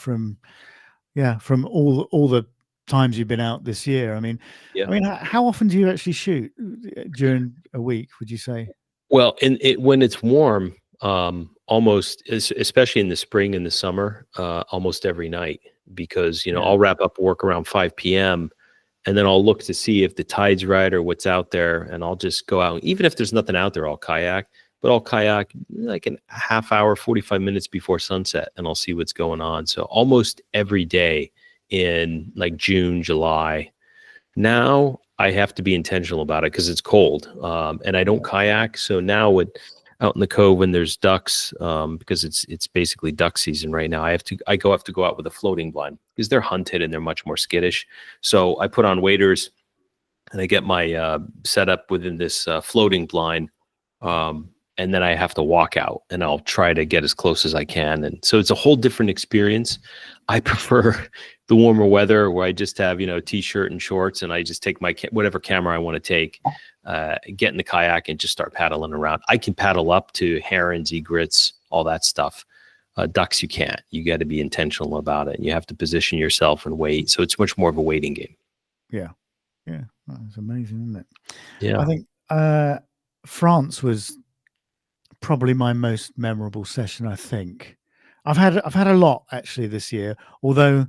Speaker 1: all the times you've been out this year.
Speaker 2: Yeah.
Speaker 1: How often do you actually shoot during a week, would you say?
Speaker 2: Well, when it's warm, almost, especially in the spring and the summer, almost every night, because I'll wrap up work around 5 p.m. and then I'll look to see if the tide's right or what's out there, and I'll just go out. Even if there's nothing out there, I'll kayak, but I'll kayak like a half hour, 45 minutes before sunset, and I'll see what's going on. So almost every day in like June, July. Now I have to be intentional about it because it's cold, and I don't kayak. So now out in the cove when there's ducks, because it's basically duck season right now, I have to go out with a floating blind because they're hunted and they're much more skittish. So I put on waders, and I get my setup within this floating blind, and then I have to walk out, and I'll try to get as close as I can. And so it's a whole different experience. I prefer the warmer weather where I just have, t-shirt and shorts, and I just take my whatever camera I want to take, get in the kayak and just start paddling around. I can paddle up to herons, egrets, all that stuff. Ducks, you can't. You got to be intentional about it. You have to position yourself and wait. So it's much more of a waiting game.
Speaker 1: Yeah. It's amazing, isn't it?
Speaker 2: Yeah.
Speaker 1: I think France was probably my most memorable session. I think I've had a lot actually this year, although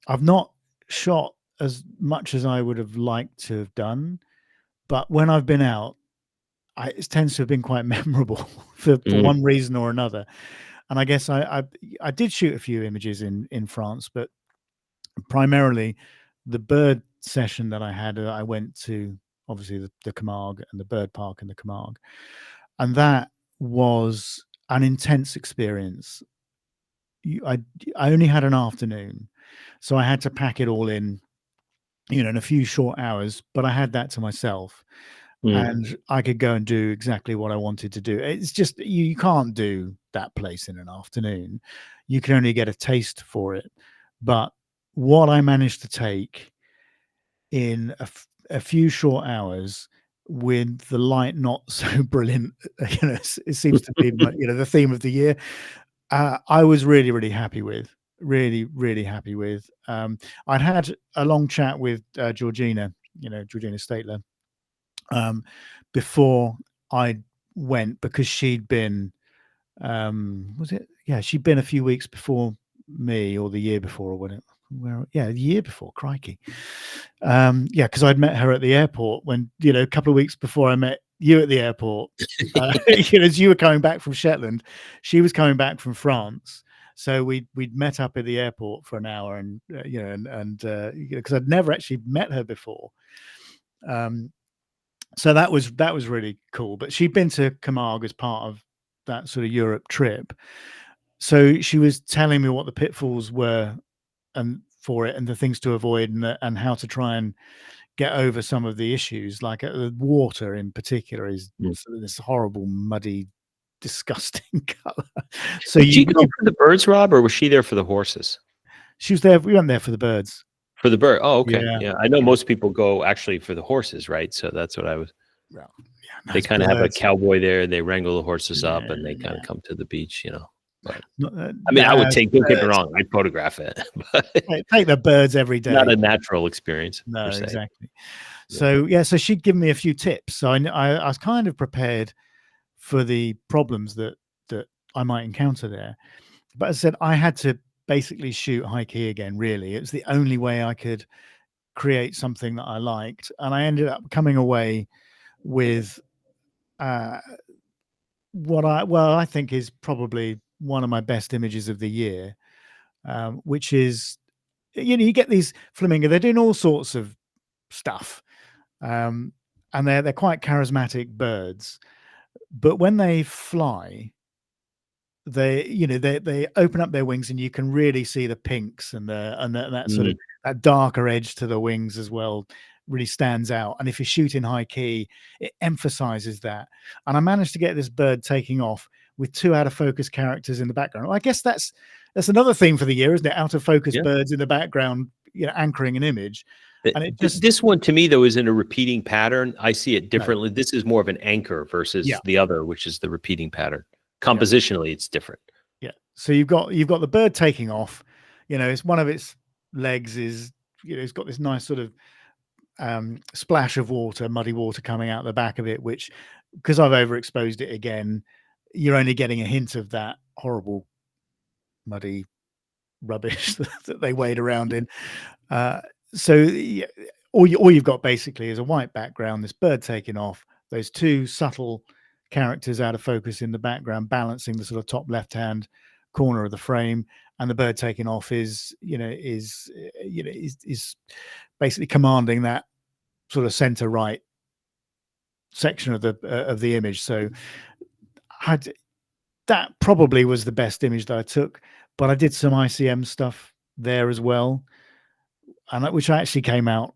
Speaker 1: I've not shot as much as I would have liked to have done. But when I've been out, it tends to have been quite memorable for one reason or another. And I guess I did shoot a few images in France, but primarily the bird session that I had, I went to obviously the Camargue and the bird park in the Camargue, and that was an intense experience. I only had an afternoon, so I had to pack it all in a few short hours, but I had that to myself, and I could go and do exactly what I wanted to do. It's just you can't do that place in an afternoon. You can only get a taste for it. But what I managed to take in a few short hours with the light not so brilliant, it seems to be the theme of the year. I was really, really happy with. really, really happy with. I'd had a long chat with Georgina, Georgina Statler, before I went, because she'd been, was it? Yeah, she'd been a few weeks before me, or the year before, or whatever. The year before, crikey. Yeah, because I'd met her at the airport when, a couple of weeks before I met you at the airport. As you were coming back from Shetland, she was coming back from France. So we'd met up at the airport for an hour, and because I'd never actually met her before. So that was really cool. But she'd been to Camargue as part of that sort of Europe trip. So she was telling me what the pitfalls were and for it, and the things to avoid, and how to try and get over some of the issues, like the water in particular is this horrible, muddy, disgusting color. So
Speaker 2: did you go for the birds, Rob, or was she there for the horses?
Speaker 1: She was there. We went there for the birds.
Speaker 2: For the bird. Oh, okay.
Speaker 1: Yeah.
Speaker 2: I know most people go actually for the horses, right? So that's what I was.
Speaker 1: Well,
Speaker 2: they kind of have a cowboy there. They wrangle the horses up, and they kind of come to the beach, But, I mean, I would don't get me wrong, I'd photograph it. But
Speaker 1: take the birds every day.
Speaker 2: Not a natural experience.
Speaker 1: No, exactly. So so she'd given me a few tips. So I was kind of prepared for the problems that I might encounter there. But as I said, I had to basically shoot high key again. Really, it was the only way I could create something that I liked, and I ended up coming away with what I think is probably one of my best images of the year, which is, you get these flamingo. They're doing all sorts of stuff, and they're quite charismatic birds. But when they fly, they open up their wings, and you can really see the pinks and that sort of that darker edge to the wings as well. Really stands out. And if you're shooting high key, it emphasizes that. And I managed to get this bird taking off with 2 out of focus characters in the background. Well, I guess that's another theme for the year, isn't it? Out of focus birds in the background, anchoring an image. And
Speaker 2: this one to me though isn't a repeating pattern. I see it differently. No. This is more of an anchor versus the other, which is the repeating pattern. Compositionally, it's different.
Speaker 1: Yeah. So you've got the bird taking off. It's one of its legs is it's got this nice sort of splash of water, muddy water coming out the back of it, which, because I've overexposed it again, you're only getting a hint of that horrible muddy rubbish that they wade around in. So all you've got basically is a white background, this bird taking off, those 2 subtle characters out of focus in the background balancing the sort of top left hand corner of the frame, and the bird taking off is basically commanding that sort of center right section of the image. So that probably was the best image that I took, but I did some ICM stuff there as well, and which actually came out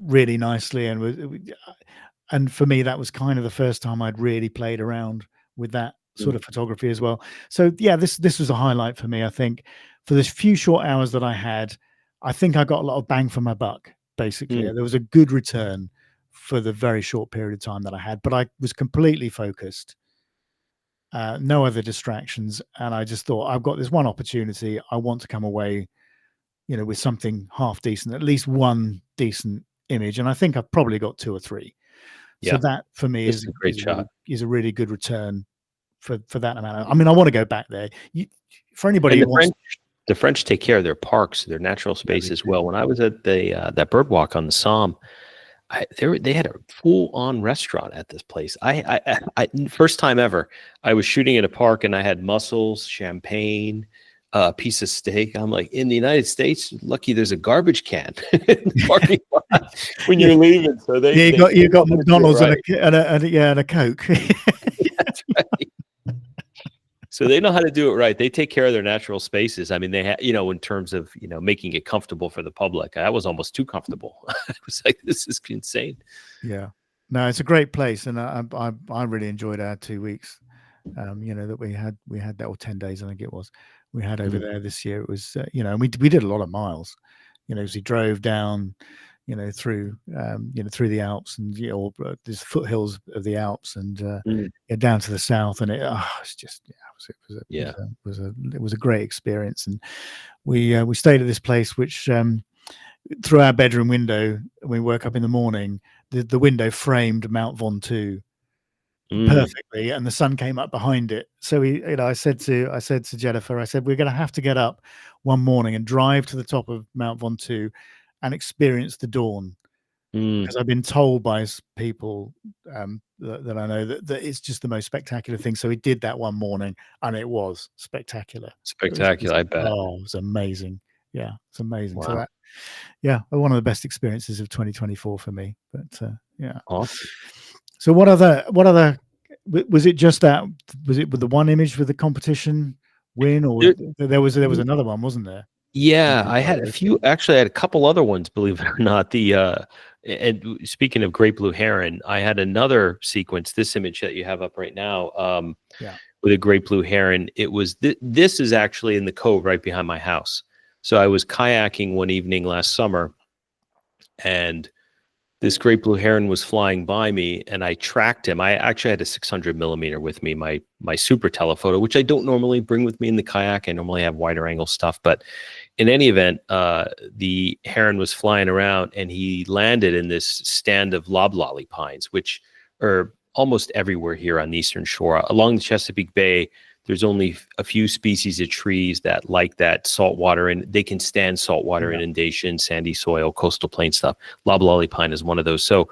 Speaker 1: really nicely, and for me that was kind of the first time I'd really played around with that sort of photography as well. So this was a highlight for me. I think for this few short hours that I had, I think I got a lot of bang for my buck. Basically, there was a good return for the very short period of time that I had, but I was completely focused, no other distractions, and I just thought, I've got this one opportunity. I want to come away, with something half decent, at least one decent image, and I think I've probably got 2 or 3. So that for me is a great shot. Is a really good return for that amount. I mean, I want to go back there. For anybody who wants.
Speaker 2: The French take care of their parks, their natural space as well. When I was at that bird walk on the Somme, they had a full-on restaurant at this place. I first time ever, I was shooting at a park and I had mussels, champagne, a piece of steak. I'm like, in the United States, lucky there's a garbage can in the parking lot when you're leaving. So
Speaker 1: you got McDonald's and a Coke.
Speaker 2: That's right. So they know how to do it right. They take care of their natural spaces. I mean, they in terms of, making it comfortable for the public. I was almost too comfortable. I was like, this is insane.
Speaker 1: Yeah. No, it's a great place. And I really enjoyed our 2 weeks, that we had that, or 10 days, I think it was, we had over there this year. It was, and we did a lot of miles, as we drove down, through through the Alps, and or these foothills of the Alps, and
Speaker 2: Mm.
Speaker 1: down to the south, and it's just
Speaker 2: Yeah.
Speaker 1: it was a great experience. And we stayed at this place which, through our bedroom window, when we woke up in the morning, the window framed Mount Ventoux
Speaker 2: Mm.
Speaker 1: perfectly, and the sun came up behind it. So I said to Jennifer, I said, we're going to have to get up one morning and drive to the top of Mount Ventoux and experience the dawn,
Speaker 2: Mm.
Speaker 1: because I've been told by people that I know that it's just the most spectacular thing. So we did that one morning, and it was spectacular. It was
Speaker 2: Spectacular, I bet.
Speaker 1: it was amazing. Yeah, it's amazing. So
Speaker 2: Wow.
Speaker 1: one of the best experiences of 2024 for me. But yeah.
Speaker 2: Awesome.
Speaker 1: So what other was it just that, was it with the one image with the competition win, or there was another one, wasn't there?
Speaker 2: Yeah, I had a few. Actually, I had a couple other ones, believe it or not. And speaking of great blue heron, I had another sequence. This image that you have up right now, with a great blue heron. It was this is actually in the cove right behind my house. So I was kayaking one evening last summer, and this great blue heron was flying by me, and I tracked him. I actually had a 600 millimeter with me, my super telephoto, which I don't normally bring with me in the kayak. I normally have wider angle stuff, but in any event, the heron was flying around, and he landed in this stand of loblolly pines, which are almost everywhere here on the Eastern Shore. Along the Chesapeake Bay, there's only a few species of trees that like that saltwater, and they can stand saltwater inundation, sandy soil, coastal plain stuff. Loblolly pine is one of those. So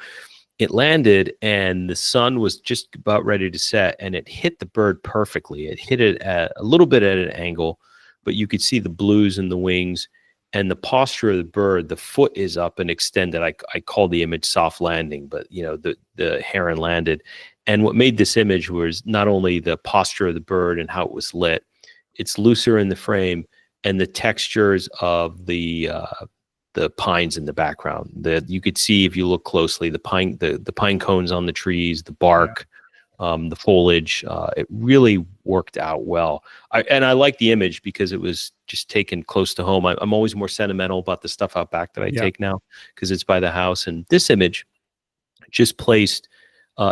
Speaker 2: it landed, and the sun was just about ready to set, and it hit the bird perfectly. It hit it at a little bit at an angle, but you could see the blues in the wings and the posture of the bird. The foot is up and extended. I call the image soft landing, but the heron landed. And what made this image was not only the posture of the bird and how it was lit, it's looser in the frame, and the textures of the pines in the background. That you could see if you look closely, the pine cones on the trees, the bark, the foliage. It really worked out well. I like the image because it was just taken close to home. I'm always more sentimental about the stuff out back that I take now, because it's by the house. And this image just placed.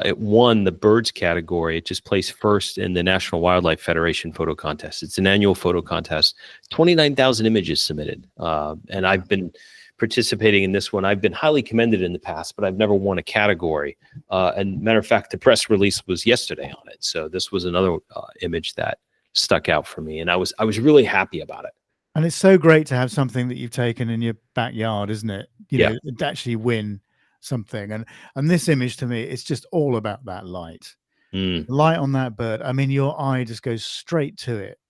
Speaker 2: It won the birds category. It just placed first in the National Wildlife Federation photo contest. It's an annual photo contest. 29,000 images submitted. And I've been participating in this one. I've been highly commended in the past, but I've never won a category. And matter of fact, the press release was yesterday on it. So this was another image that stuck out for me. And I was really happy about it.
Speaker 1: And it's so great to have something that you've taken in your backyard, isn't it? To actually win something. And this image, to me, it's just all about that light. Light on that bird. I mean, your eye just goes straight to it.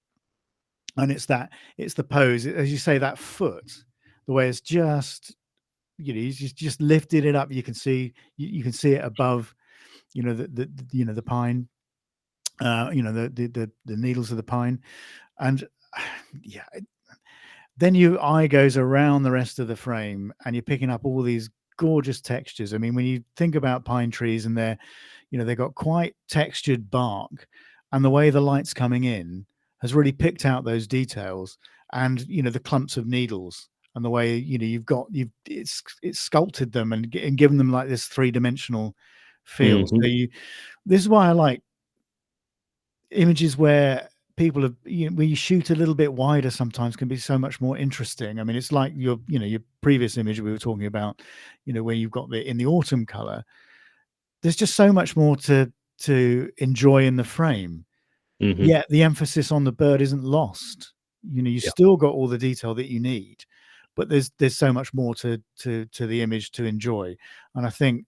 Speaker 1: And it's the pose, as you say, that foot, the way it's just, he's just lifted it up. You can see it above, the pine, the needles of the pine. And then your eye goes around the rest of the frame, and you're picking up all these gorgeous textures. I mean, when you think about pine trees, and they've got quite textured bark, and the way the light's coming in has really picked out those details, and the clumps of needles, and the way it's sculpted them and given them like this three-dimensional feel. So this is why I like images where people have, where you shoot a little bit wider sometimes can be so much more interesting. I mean, it's like your previous image we were talking about, where you've got in the autumn color. There's just so much more to enjoy in the frame. Yet the emphasis on the bird isn't lost. You still got all the detail that you need, but there's so much more to the image to enjoy. And I think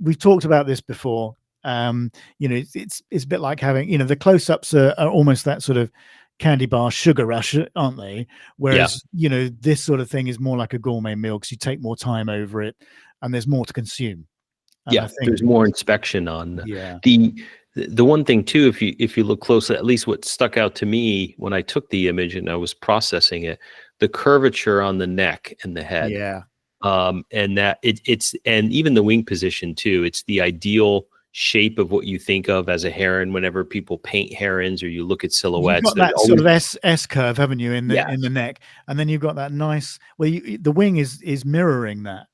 Speaker 1: we've talked about this before. It's a bit like having, the close-ups are almost that sort of candy bar sugar rush, aren't they? Whereas this sort of thing is more like a gourmet meal, because you take more time over it and there's more to consume. And I think
Speaker 2: there's more inspection on the one thing too. If you look closely, at least what stuck out to me when I took the image and I was processing it, the curvature on the neck and the head, and that it's and even the wing position too. It's the ideal shape of what you think of as a heron whenever people paint herons or you look at
Speaker 1: You've
Speaker 2: silhouettes.
Speaker 1: got
Speaker 2: There's
Speaker 1: that
Speaker 2: always,
Speaker 1: sort of S curve, haven't you, in
Speaker 2: yeah,
Speaker 1: the neck, and then you've got that nice. Well, the wing is mirroring that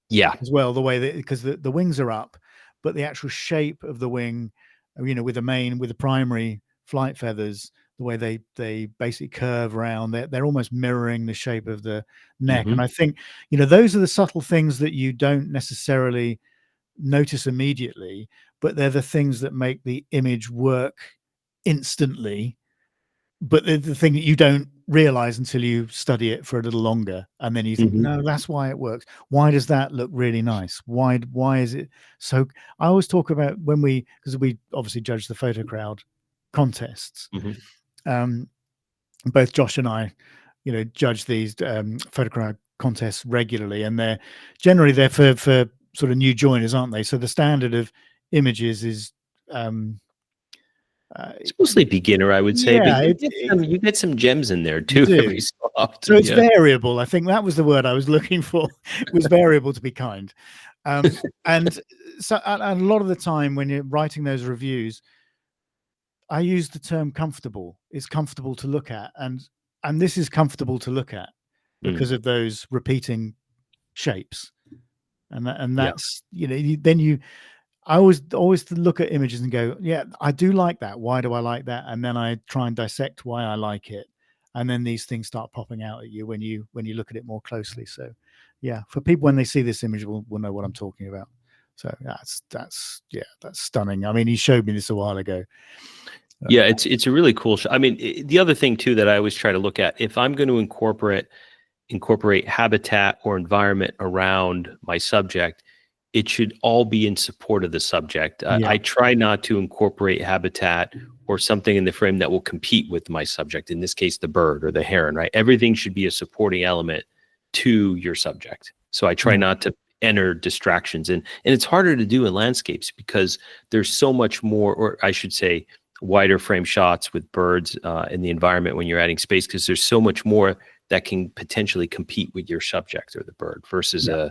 Speaker 2: yeah.
Speaker 1: as well. The way that, because the wings are up, but the actual shape of the wing, with the primary flight feathers, the way they basically curve around, they're almost mirroring the shape of the neck.
Speaker 2: Hmm.
Speaker 1: And I think those are the subtle things that you don't necessarily notice immediately, but they're the things that make the image work instantly. But the thing that you don't realize until you study it for a little longer, and then you think,
Speaker 2: Hmm.
Speaker 1: no, that's why it works. Why does that look really nice? Why is it so? I always talk about because we obviously judge the photo crowd contests.
Speaker 2: Hmm.
Speaker 1: um Both Josh and I judge these photo crowd contests regularly, and they're generally there for sort of new joiners, aren't they? So the standard of images is um uh,
Speaker 2: It's mostly beginner, I would say, but
Speaker 1: yeah,
Speaker 2: you get some gems in there
Speaker 1: you
Speaker 2: too every
Speaker 1: do.
Speaker 2: so
Speaker 1: So
Speaker 2: often.
Speaker 1: it's
Speaker 2: Yeah.
Speaker 1: variable. I think that was the word I was looking for. Was variable, to be kind. And so, and a lot of the time when you're writing those reviews, I use the term comfortable. It's comfortable to look at, and this is comfortable to look at
Speaker 2: Mm,
Speaker 1: because of those repeating shapes. And
Speaker 2: yeah.
Speaker 1: that's then I always look at images and go, yeah, I do like that. Why do I like that? And then I try and dissect why I like it. And then these things start popping out at you when you look at it more closely. So yeah, for people when they see this image will know what I'm talking about. So that's stunning. I mean, he showed me this a while ago.
Speaker 2: Yeah, it's a really cool I mean, the other thing too that I always try to look at, if I'm going to incorporate habitat or environment around my subject, it should all be in support of the subject.
Speaker 1: Yeah.
Speaker 2: I try not to incorporate habitat or something in the frame that will compete with my subject. In this case, the bird or the heron, right? Everything should be a supporting element to your subject. So I try
Speaker 1: Yeah.
Speaker 2: not to enter distractions and it's harder to do in landscapes because there's so much more, or I should say wider frame shots with birds in the environment when you're adding space, because there's so much more that can potentially compete with your subject or the bird versus
Speaker 1: Yeah.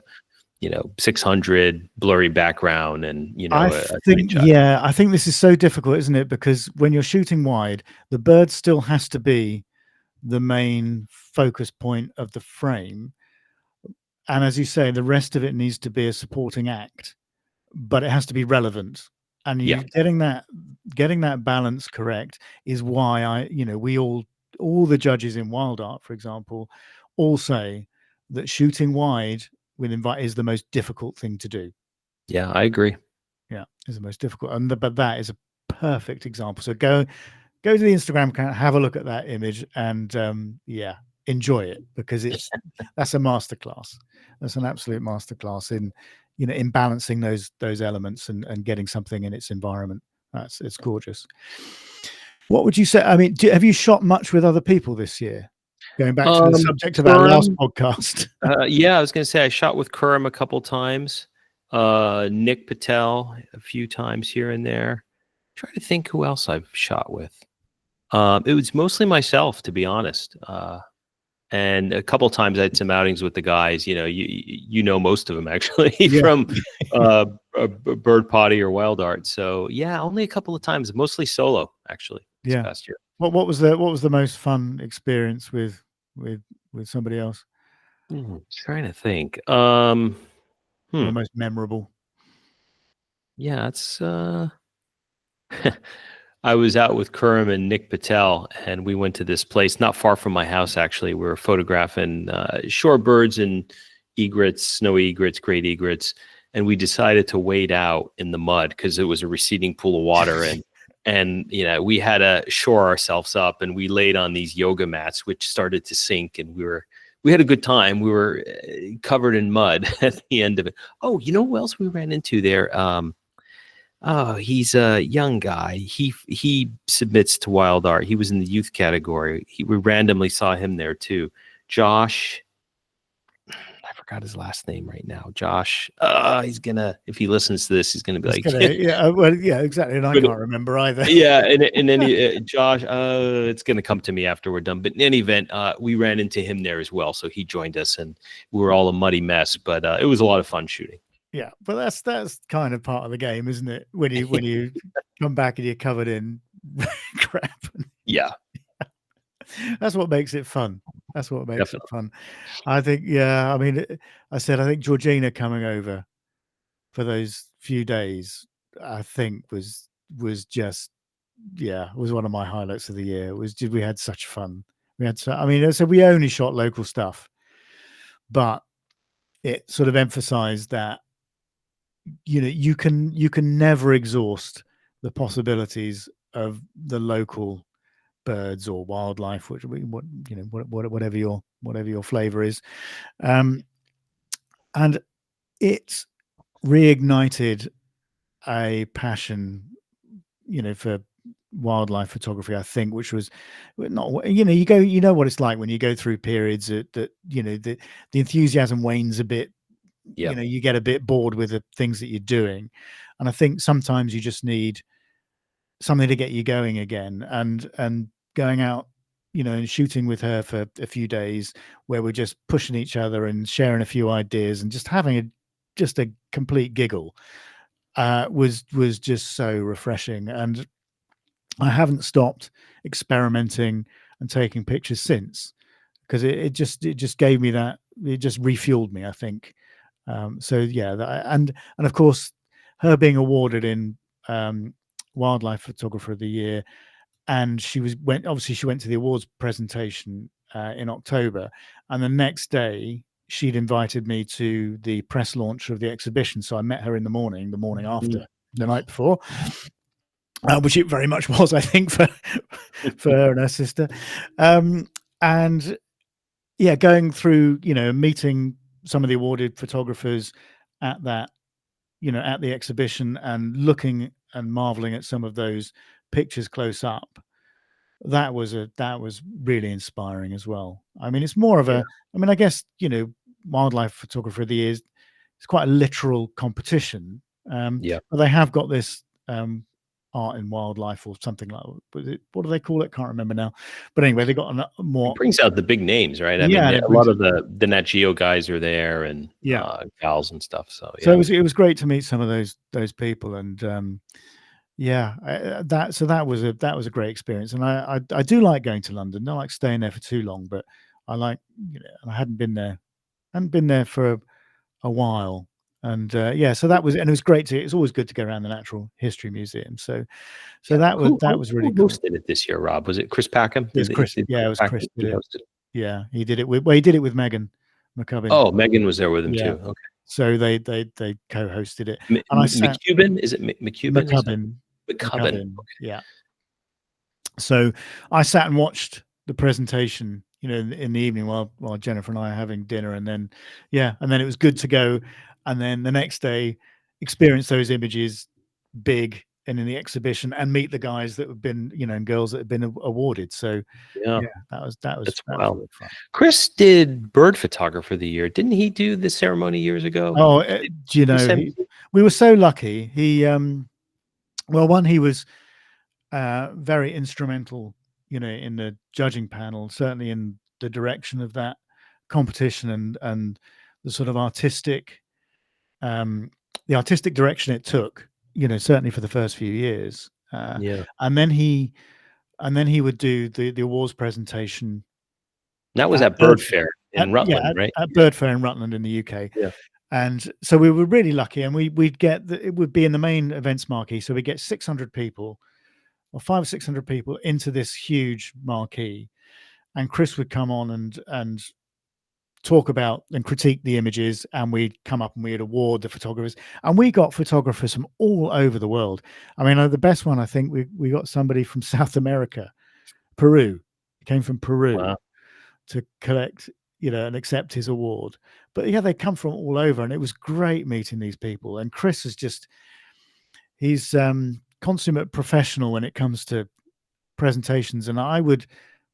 Speaker 2: a 600 blurry background and
Speaker 1: I
Speaker 2: a tight
Speaker 1: think,
Speaker 2: shot.
Speaker 1: yeah, I think this is so difficult, isn't it? Because when you're shooting wide, the bird still has to be the main focus point of the frame. And as you say, the rest of it needs to be a supporting act, but it has to be relevant. And
Speaker 2: Yeah.
Speaker 1: getting that balance correct is why we all the judges in wild art, for example, all say that shooting wide with invite is the most difficult thing to do.
Speaker 2: Yeah, I agree.
Speaker 1: Yeah, is the most difficult. But that is a perfect example. So go to the Instagram account, have a look at that image, and yeah, enjoy it, because that's a masterclass. That's an absolute masterclass in balancing those elements and getting something in its environment. It's gorgeous. What would you say? I mean, have you shot much with other people this year? Going back to the subject of our last podcast.
Speaker 2: Yeah, I was going to say I shot with Kurum a couple times, Nick Patel a few times here and there. Try to think who else I've shot with. It was mostly myself, to be honest. And a couple times I had some outings with the guys. You know most of them actually from Bird Potty or Wild Art. So yeah, only a couple of times, mostly solo actually this past year.
Speaker 1: What was the most fun experience with somebody else?
Speaker 2: Trying to think.
Speaker 1: Or the most memorable?
Speaker 2: Yeah, it's I was out with Kurum and Nick Patel, and we went to this place not far from my house. Actually, we were photographing shorebirds and egrets, snowy egrets, great egrets, and we decided to wade out in the mud because it was a receding pool of water, and we had to shore ourselves up, and we laid on these yoga mats, which started to sink, and we had a good time. We were covered in mud at the end of it. Oh, you know who else we ran into there? Oh, he's a young guy. He submits to Wild Art. He was in the youth category. We randomly saw him there too. Josh, I forgot his last name right now. Josh. He's gonna, if he listens to this, he's gonna be
Speaker 1: yeah, exactly. And I can't remember either.
Speaker 2: Yeah, and then Josh, it's gonna come to me after we're done. But in any event, we ran into him there as well. So he joined us, and we were all a muddy mess. But it was a lot of fun shooting.
Speaker 1: Yeah, but that's kind of part of the game, isn't it? When you come back and you're covered in crap.
Speaker 2: Yeah,
Speaker 1: That's what makes it fun. That's what makes it
Speaker 2: definitely.
Speaker 1: fun. I think, yeah, I mean, I said, I think Georgina coming over for those few days, I think was just, yeah, was one of my highlights of the year. It was just, we had such fun. We had so, I mean, so we only shot local stuff, but it sort of emphasized that, you know, you can never exhaust the possibilities of the local birds or wildlife, which what you know, whatever your flavor is. um and it reignited a passion, you know, for wildlife photography, I think, which was not, you know, you know what it's like when you go through periods that you know, the enthusiasm wanes a bit. You
Speaker 2: Yep.
Speaker 1: know, you get a bit bored with the things that you're doing, and I think sometimes you just need something to get you going again. And going out, you know, and shooting with her for a few days where we're just pushing each other and sharing a few ideas and just having just a complete giggle, was just so refreshing. And I haven't stopped experimenting and taking pictures since, because it just gave me that, it just refueled me, I think. So yeah, and of course, her being awarded in wildlife photographer of the year, and she went to the awards presentation in October, and the next day she'd invited me to the press launch of the exhibition. So I met her in the morning
Speaker 2: Mm.
Speaker 1: after, the night before, which it very much was, I think, for her and her sister. And yeah, going through, you know, meeting some of the awarded photographers at that, you know, at the exhibition, and looking and marveling at some of those pictures close up, that was really inspiring as well. I mean, it's more of
Speaker 2: Yeah.
Speaker 1: a, I mean, I guess, you know, wildlife photographer of the year is, it's quite a literal competition.
Speaker 2: Yeah.
Speaker 1: But they have got this art in wildlife or something like, what do they call it? Can't remember now. But anyway, they got a
Speaker 2: It
Speaker 1: more,
Speaker 2: brings out the big names, right? I mean,
Speaker 1: yeah, and it
Speaker 2: a lot
Speaker 1: brings,
Speaker 2: of the Nat Geo guys are there, and
Speaker 1: yeah.
Speaker 2: gals and stuff. So
Speaker 1: So
Speaker 2: yeah,
Speaker 1: it was great to meet some of those people. And yeah, that was a great experience. And I do like going to London. I like staying there for too long, but I like, you know, I hadn't been there for a while. And yeah, so that was, and it was great to, it's always good to go around the Natural History Museum. So
Speaker 2: yeah.
Speaker 1: that was really
Speaker 2: Who
Speaker 1: cool.
Speaker 2: hosted it this year? Rob, was it Chris Packham?
Speaker 1: It was Chris.
Speaker 2: Did
Speaker 1: Yeah,
Speaker 2: Chris
Speaker 1: it was Chris
Speaker 2: Packham
Speaker 1: did
Speaker 2: he
Speaker 1: it.
Speaker 2: hosted?
Speaker 1: Yeah, he did it with, well, he did it with Megan McCubbin.
Speaker 2: Oh, Megan was there with him
Speaker 1: Yeah.
Speaker 2: too. Okay.
Speaker 1: So they co-hosted it, and I sat,
Speaker 2: McCubbin, is it McCubbin or something?
Speaker 1: McCubbin.
Speaker 2: McCubbin.
Speaker 1: Yeah. So I sat and watched the presentation, you know, in the evening while Jennifer and I are having dinner, and then yeah, and then it was good to go, and then the next day experience those images big and in the exhibition, and meet the guys that have been, you know, and girls that have been awarded. So
Speaker 2: Yeah,
Speaker 1: yeah,
Speaker 2: that's
Speaker 1: that was
Speaker 2: wild.
Speaker 1: really fun.
Speaker 2: Chris did bird photographer of the year. Didn't he do the ceremony years ago?
Speaker 1: Oh, do you
Speaker 2: Did he
Speaker 1: know,
Speaker 2: send me?
Speaker 1: we were so lucky. He well, one, he was very instrumental, you know, in the judging panel, certainly in the direction of that competition, and the sort of um, artistic direction it took, you know, certainly for the first few years.
Speaker 2: Yeah,
Speaker 1: And then he would do the awards presentation
Speaker 2: that was
Speaker 1: at
Speaker 2: at Bird Fair in
Speaker 1: yeah,
Speaker 2: Rutland, right?
Speaker 1: at Bird Fair in Rutland in the UK.
Speaker 2: Yeah.
Speaker 1: And so we were really lucky, and we'd get it would be in the main events marquee, so we get 600 people, or 500 or 600 people into this huge marquee, and Chris would come on and talk about and critique the images, and we'd come up and we'd award the photographers, and we got photographers from all over the world. I mean, the best one, I think, we got somebody from South America, Peru. He came from Peru
Speaker 2: Wow.
Speaker 1: to collect, you know, and accept his award. But yeah, they come from all over, and it was great meeting these people. And Chris is just, he's consummate professional when it comes to presentations, and I would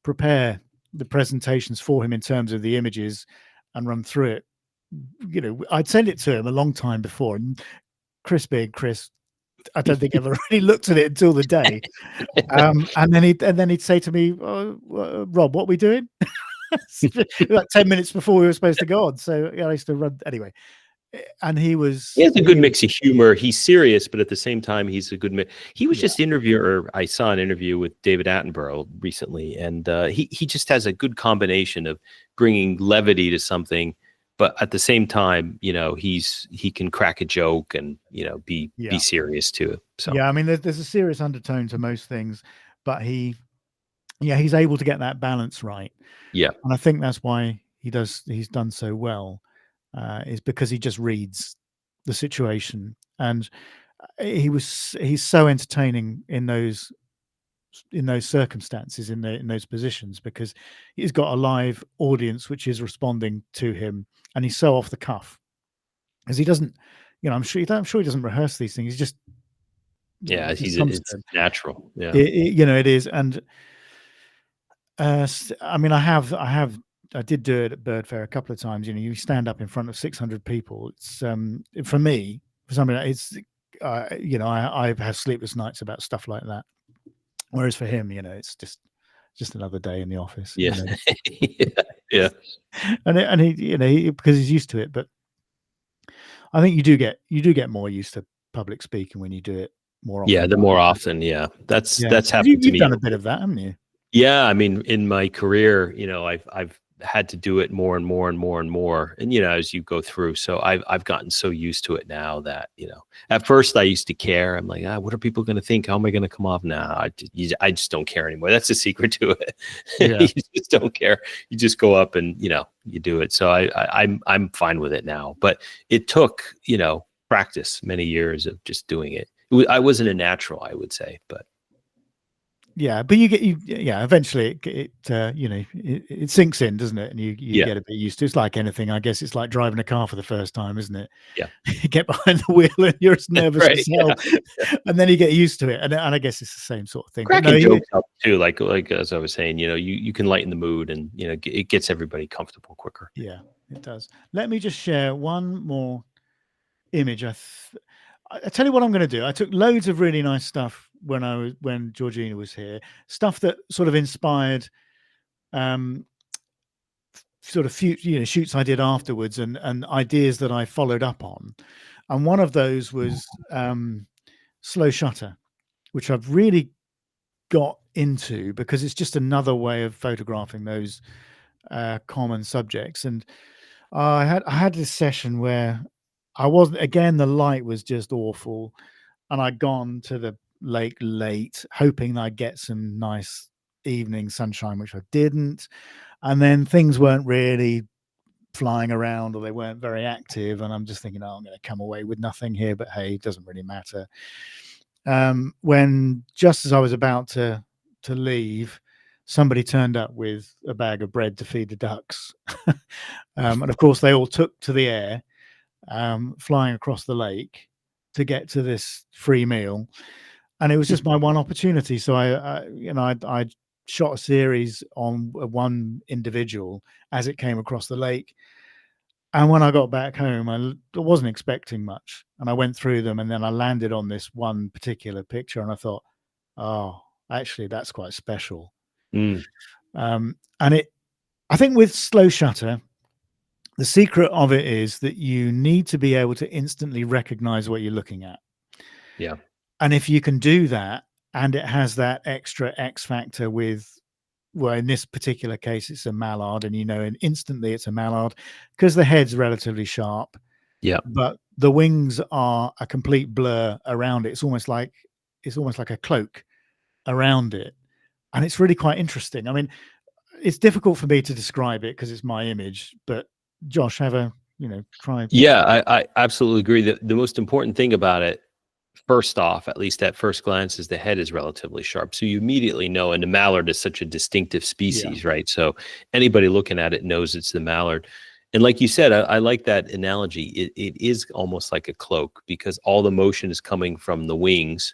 Speaker 1: prepare the presentations for him in terms of the images and run through it. You know, I'd send it to him a long time before, and Chris, being Chris, I don't think ever really looked at it until the day. And then he'd say to me, oh, Rob, what are we doing? Like 10 minutes before we were supposed to go on. So yeah, I used to run anyway. and he was
Speaker 2: He has a good mix of humor. He's serious, but at the same time, he's a good mix. He was
Speaker 1: Yeah.
Speaker 2: just I saw an interview with David Attenborough recently, and he just has a good combination of bringing levity to something, but at the same time, he can crack a joke and be serious too. So
Speaker 1: yeah, I mean, there's a serious undertone to most things, but he's able to get that balance right.
Speaker 2: Yeah,
Speaker 1: and I think that's why he's done so well, is because he just reads the situation, and he's so entertaining in those circumstances, in those positions, because he's got a live audience which is responding to him, and he's so off the cuff, as he doesn't, I'm sure he doesn't rehearse these things. He's just
Speaker 2: it's natural. Yeah,
Speaker 1: it is. And I mean, I did do it at Bird Fair a couple of times. You stand up in front of 600 people. It's for me, for somebody, it's I have sleepless nights about stuff like that. Whereas for him, it's just another day in the office.
Speaker 2: Yeah, yeah.
Speaker 1: And he because he's used to it. But I think you do get more used to public speaking when you do it more often.
Speaker 2: Yeah, the more often. Yeah, that's happened to me.
Speaker 1: You've done a bit of that, haven't you?
Speaker 2: Yeah, I mean, in my career, I've had to do it more and more and more and more, and as you go through. So I've gotten so used to it now that at first I used to care. I'm like, what are people going to think? How am I going to come off? Now I just don't care anymore. That's the secret to it.
Speaker 1: Yeah.
Speaker 2: You just don't care. You just go up and you do it. So I'm fine with it now. But it took practice, many years of just doing it. I wasn't a natural, I would say, but.
Speaker 1: Yeah, but eventually it sinks in, doesn't it? And you get a bit used to it. It's like anything, I guess. It's like driving a car for the first time, isn't it?
Speaker 2: Yeah.
Speaker 1: You get behind the wheel and you're as nervous
Speaker 2: Right,
Speaker 1: as hell, and then you get used to it. And I guess it's the same sort of thing.
Speaker 2: Cracking jokes up too, like as I was saying, you can lighten the mood, and it gets everybody comfortable quicker.
Speaker 1: Yeah, it does. Let me just share one more image. I tell you what I'm going to do. I took loads of really nice stuff when Georgina was here, stuff that sort of inspired sort of shoots I did afterwards, and ideas that I followed up on. And one of those was slow shutter, which I've really got into because it's just another way of photographing those common subjects. And I had this session where the light was just awful, and I'd gone to the lake late, hoping that I'd get some nice evening sunshine, which I didn't. And then things weren't really flying around, or they weren't very active. And I'm just thinking, I'm going to come away with nothing here, but hey, it doesn't really matter. When just as I was about to leave, somebody turned up with a bag of bread to feed the ducks. And of course, they all took to the air, flying across the lake to get to this free meal. And it was just my one opportunity. So I shot a series on one individual as it came across the lake. And when I got back home, I wasn't expecting much. And I went through them, and then I landed on this one particular picture, and I thought, oh, actually, that's quite special.
Speaker 2: Mm.
Speaker 1: I think with slow shutter, the secret of it is that you need to be able to instantly recognize what you're looking at.
Speaker 2: Yeah.
Speaker 1: And if you can do that, and it has that extra X factor with, well, in this particular case, it's a mallard, and and instantly it's a mallard because the head's relatively sharp.
Speaker 2: Yeah.
Speaker 1: But the wings are a complete blur around it. It's almost like a cloak around it. And it's really quite interesting. I mean, it's difficult for me to describe it because it's my image, but Josh, try.
Speaker 2: Yeah, I absolutely agree. The most important thing about it, first off, at least at first glance, is the head is relatively sharp. So you immediately know, and the mallard is such a distinctive species, right? So anybody looking at it knows it's the mallard. And like you said, I like that analogy. It is almost like a cloak because all the motion is coming from the wings.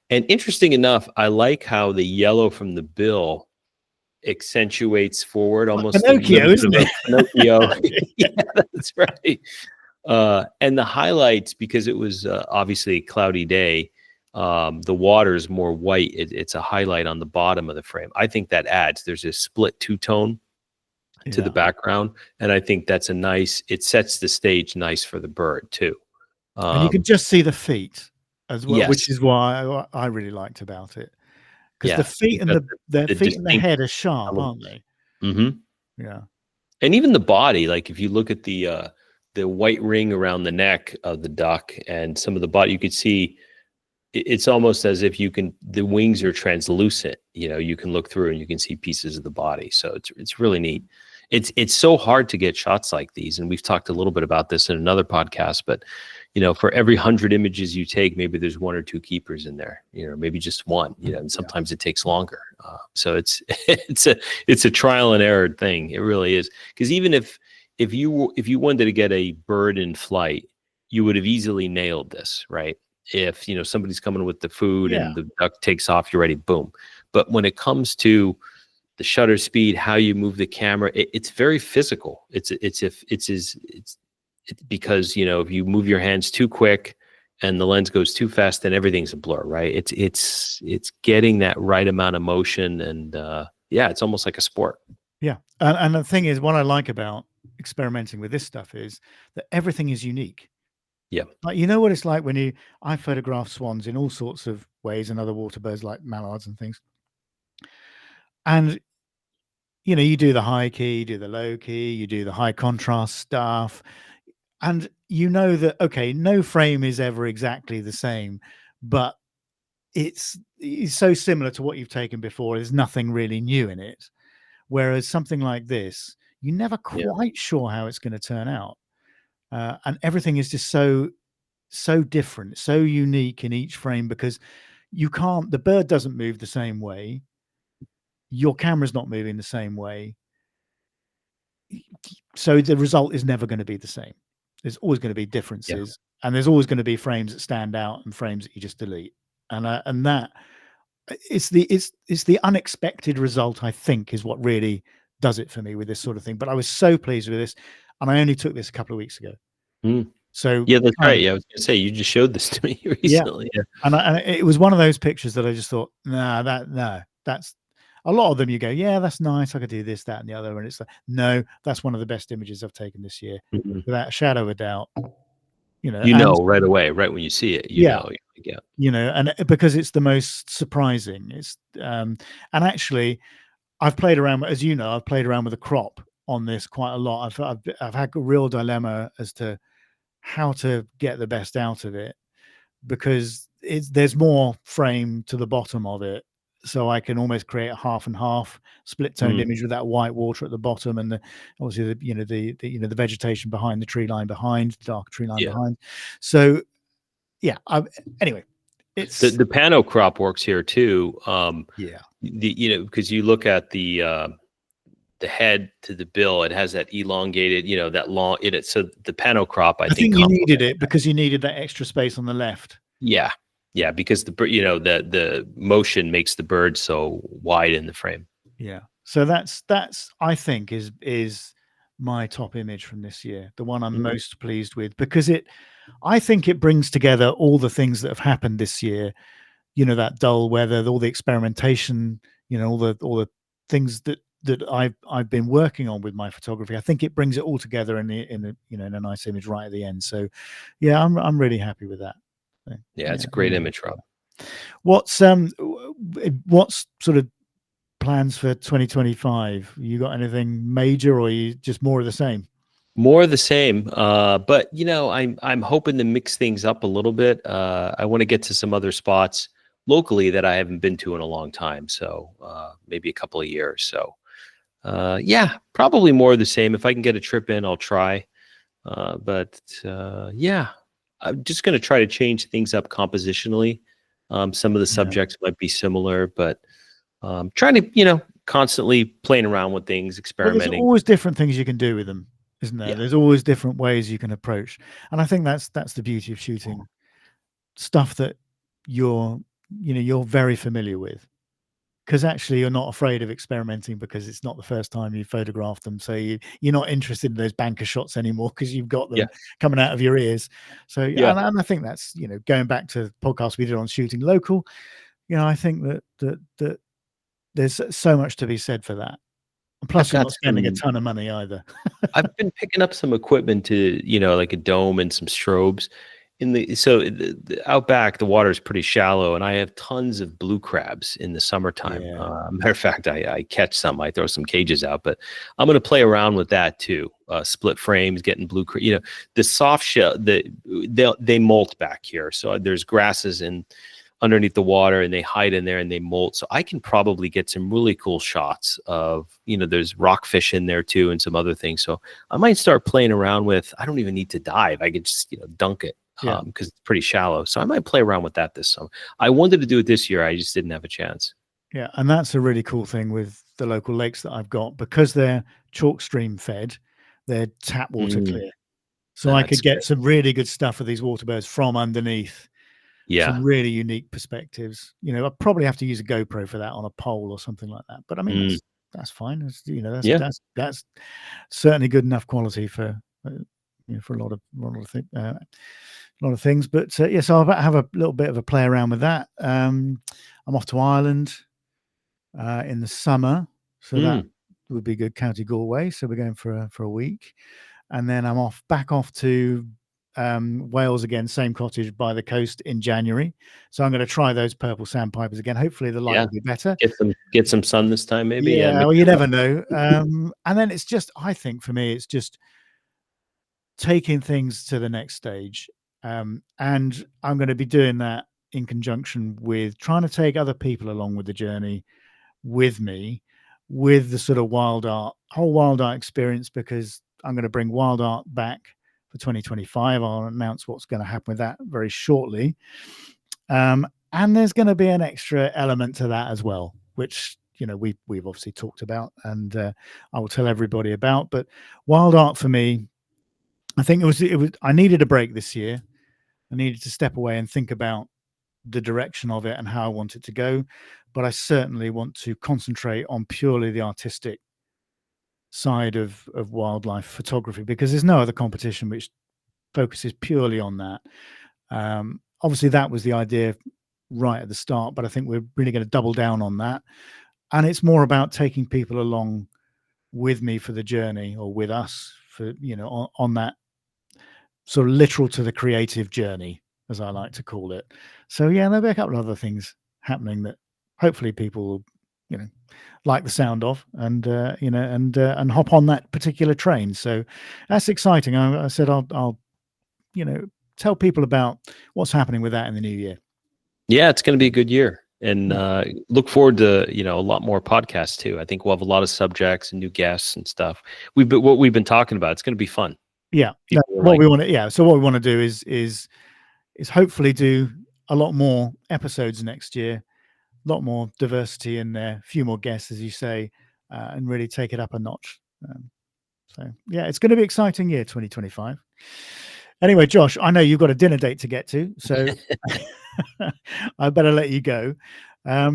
Speaker 2: And interesting enough, I like how the yellow from the bill accentuates forward almost
Speaker 1: Pinocchio, isn't it?
Speaker 2: Pinocchio. Yeah, that's right. And the highlights, because it was obviously a cloudy day, the water is more white. It's a highlight on the bottom of the frame. I think that adds. There's a split two-tone to the
Speaker 1: Yeah.
Speaker 2: background, and I think that's it sets the stage nice for the bird too.
Speaker 1: And you can just see the feet as well, which
Speaker 2: Yes,
Speaker 1: is why I really liked about it, because the
Speaker 2: yeah,
Speaker 1: feet
Speaker 2: you've
Speaker 1: and
Speaker 2: got
Speaker 1: the
Speaker 2: the
Speaker 1: feet and the
Speaker 2: distinct
Speaker 1: head are sharp, aren't
Speaker 2: elements.
Speaker 1: they?
Speaker 2: Mhm.
Speaker 1: Yeah.
Speaker 2: And even the body, like if you look at the white ring around the neck of the duck and some of the body, you could see it's almost as if the wings are translucent. You can look through and you can see pieces of the body. So it's really neat. It's so hard to get shots like these, and we've talked a little bit about this in another podcast. But for every 100 images you take, maybe there's one or two keepers in there. Maybe just one. And sometimes it takes longer. So it's it's a trial and error thing. It really is. Because even if you wanted to get a bird in flight, you would have easily nailed this, right? If somebody's coming with the food
Speaker 1: Yeah.
Speaker 2: and the duck takes off, you're ready, boom. But when it comes to the shutter speed, how you move the camera, it's very physical. It's because if you move your hands too quick and the lens goes too fast, then everything's a blur, right? It's getting that right amount of motion, and it's almost like a sport.
Speaker 1: Yeah. And the thing is, what I like about experimenting with this stuff is that everything is unique.
Speaker 2: Yeah.
Speaker 1: Like, what it's like when I photograph swans in all sorts of ways and other water birds like mallards and things. And, you do the high key, you do the low key, you do the high contrast stuff. And that, okay, no frame is ever exactly the same, but it's so similar to what you've taken before. There's nothing really new in it. Whereas something like this, you're never quite sure how it's going to turn out. And everything is just so different, so unique in each frame, because the bird doesn't move the same way. Your camera's not moving the same way. So the result is never going to be the same. There's always going to be differences, and there's always going to be frames that stand out and frames that you just delete. And that it's the unexpected result, I think, is what really does it for me with this sort of thing. But I was so pleased with this, and I only took this a couple of weeks ago. So
Speaker 2: yeah, that's right. Yeah, I was gonna say, you just showed this to me recently.
Speaker 1: Yeah. And it was one of those pictures that I just thought, that's a lot of them. You go, yeah, that's nice. I could do this, that, and the other. And it's like, no, that's one of the best images I've taken this year, without a shadow of a doubt.
Speaker 2: Right away, right when you see it,
Speaker 1: Yeah.
Speaker 2: Yeah.
Speaker 1: And because it's the most surprising. It's and actually, I've played around, as you know, I've played around with the crop on this quite a lot. I've had a real dilemma as to how to get the best out of it, because there's more frame to the bottom of it, so I can almost create a half and half split toned image with that white water at the bottom, and obviously the vegetation behind the tree line behind, dark tree line behind. So yeah, anyway, it's
Speaker 2: the pano crop works here too.
Speaker 1: Yeah,
Speaker 2: because you look at the head to the bill, it has that elongated, that long in it. So the pano crop, I think
Speaker 1: you needed it because you needed that extra space on the left.
Speaker 2: Yeah, because the motion makes the bird so wide in the frame.
Speaker 1: Yeah, so that's I think is my top image from this year, the one I'm most pleased with, because I think it brings together all the things that have happened this year. That dull weather, all the experimentation, all the things that I've been working on with my photography. I think it brings it all together in a nice image right at the end. So yeah, I'm really happy with that.
Speaker 2: Yeah, it's a great image, Rob.
Speaker 1: What's sort of plans for 2025? You got anything major, or are you just more of the same?
Speaker 2: More of the same, but I'm hoping to mix things up a little bit. I want to get to some other spots locally that I haven't been to in a long time, so maybe a couple of years. So yeah, probably more of the same. If I can get a trip in, I'll try. But yeah, I'm just going to try to change things up compositionally. Some of the subjects might be similar, but trying to constantly playing around with things, experimenting.
Speaker 1: Well, there's always different things you can do with them, isn't there?
Speaker 2: Yeah.
Speaker 1: There's always different ways you can approach, and I think that's the beauty of shooting stuff that you're very familiar with, because actually you're not afraid of experimenting, because it's not the first time you photographed them, so you're not interested in those banker shots anymore because you've got them coming out of your ears. So and I think that's going back to the podcast we did on shooting local. I think that there's so much to be said for that. And plus,
Speaker 2: I've
Speaker 1: you're
Speaker 2: got
Speaker 1: not spending a
Speaker 2: some.
Speaker 1: ton of money either.
Speaker 2: I've been picking up some equipment to, like a dome and some strobes. The out back, the water is pretty shallow, and I have tons of blue crabs in the summertime.
Speaker 1: Yeah.
Speaker 2: Matter of fact, I catch some. I throw some cages out, but I'm going to play around with that too. Split frames, getting blue. The soft shell. They molt back here, so there's grasses in underneath the water, and they hide in there and they molt. So I can probably get some really cool shots of, there's rockfish in there too and some other things. So I might start playing around with, I don't even need to dive. I could just, dunk it because it's pretty shallow. So I might play around with that this summer. I wanted to do it this year. I just didn't have a chance.
Speaker 1: Yeah. And that's a really cool thing with the local lakes that I've got, because they're chalk stream fed, they're tap water clear. So I could get some really good stuff of these water birds from underneath.
Speaker 2: Yeah.
Speaker 1: Some really unique perspectives. I'd probably have to use a GoPro for that on a pole or something like that. But I mean, that's fine. That's certainly good enough quality for for a lot of things. But so I'll have a little bit of a play around with that. I'm off to Ireland in the summer, so that would be good. County Galway. So we're going for a week, and then I'm back off to Wales again, same cottage by the coast in January. So I'm going to try those purple sandpipers again. Hopefully the light will be better.
Speaker 2: Get some sun this time, maybe.
Speaker 1: Yeah, well, you never know. And then it's just, I think for me, it's just taking things to the next stage. And I'm going to be doing that in conjunction with trying to take other people along with the journey with me, with the sort of whole wild art experience, because I'm going to bring wild art back for 2025. I'll announce what's going to happen with that very shortly. And there's going to be an extra element to that as well, which, we've obviously talked about, and I will tell everybody about. But wild art for me, I think I needed a break this year. I needed to step away and think about the direction of it and how I want it to go. But I certainly want to concentrate on purely the artistic side of wildlife photography, because there's no other competition which focuses purely on that. Obviously that was the idea right at the start, but I think we're really going to double down on that, and it's more about taking people along with me for the journey, or with us for on that sort of literal to the creative journey, as I like to call it. So there'll be a couple of other things happening that hopefully people will like the sound of, and and hop on that particular train. So that's exciting. I said I'll tell people about what's happening with that in the new year.
Speaker 2: Yeah, it's going to be a good year, and look forward to a lot more podcasts too. I think we'll have a lot of subjects and new guests and stuff. What we've been talking about. It's going to be fun.
Speaker 1: Yeah, what we want to. So what we want to do is hopefully do a lot more episodes next year. A lot more diversity in there, a few more guests, as you say, and really take it up a notch. So it's going to be an exciting year, 2025. Anyway, Josh, I know you've got a dinner date to get to, so I better let you go. That's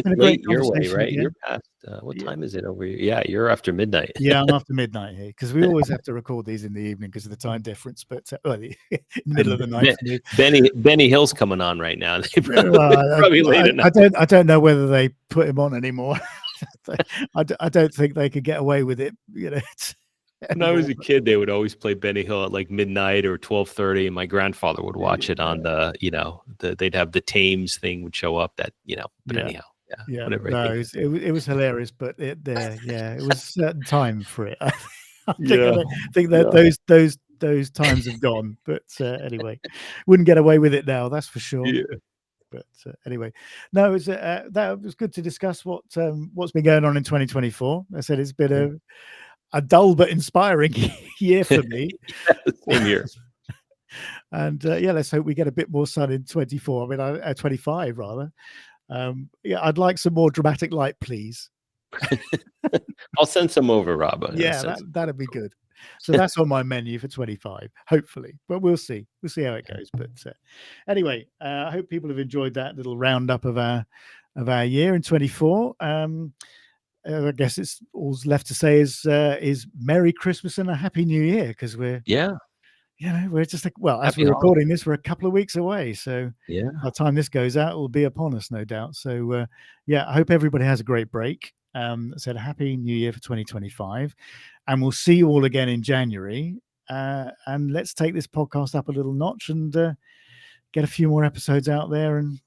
Speaker 1: been a great
Speaker 2: your way, right?
Speaker 1: Again.
Speaker 2: You're past. What time is it over here? Yeah, you're after midnight.
Speaker 1: Yeah, I'm after midnight here, because we always have to record these in the evening because of the time difference. But in the middle of the night for me.
Speaker 2: Benny Hill's coming on right now. Probably late at night.
Speaker 1: I don't know whether they put him on anymore. I don't think they could get away with it.
Speaker 2: When I was a kid, they would always play Benny Hill at like midnight or 12:30, and my grandfather would watch it on they'd have the Thames thing would show up. But anyhow.
Speaker 1: Yeah, no, it was hilarious, but it was a certain time for it. I think that those times have gone, but anyway, wouldn't get away with it now, that's for sure.
Speaker 2: Yeah.
Speaker 1: But anyway, no, that was good to discuss what's been going on in 2024. I said it's been a dull but inspiring year for me.
Speaker 2: Same year.
Speaker 1: And let's hope we get a bit more sun in 24. I mean, 25 rather. I'd like some more dramatic light, please.
Speaker 2: I'll send some over, Rob.
Speaker 1: That'd be good. So that's on my menu for 25, hopefully, but we'll see how it goes. But anyway, I hope people have enjoyed that little roundup of our year in 24. I guess it's all left to say is Merry Christmas and a Happy New Year, because we're we're just as we're recording this, we're a couple of weeks away. So by the time this goes out, it will be upon us, no doubt. So I hope everybody has a great break. said Happy New Year for 2025. And we'll see you all again in January. And let's take this podcast up a little notch and get a few more episodes out there and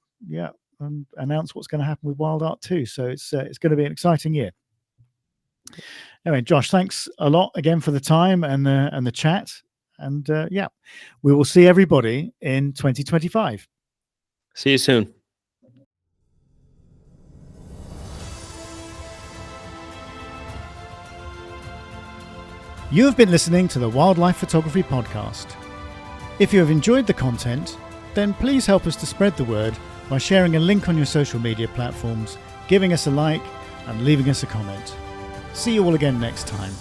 Speaker 1: announce what's going to happen with Wild Art 2. So it's going to be an exciting year. Anyway, Josh, thanks a lot again for the time and the chat. And we will see everybody in 2025.
Speaker 2: See you soon.
Speaker 1: You have been listening to the Wildlife Photography Podcast. If you have enjoyed the content, then please help us to spread the word by sharing a link on your social media platforms, giving us a like, and leaving us a comment. See you all again next time.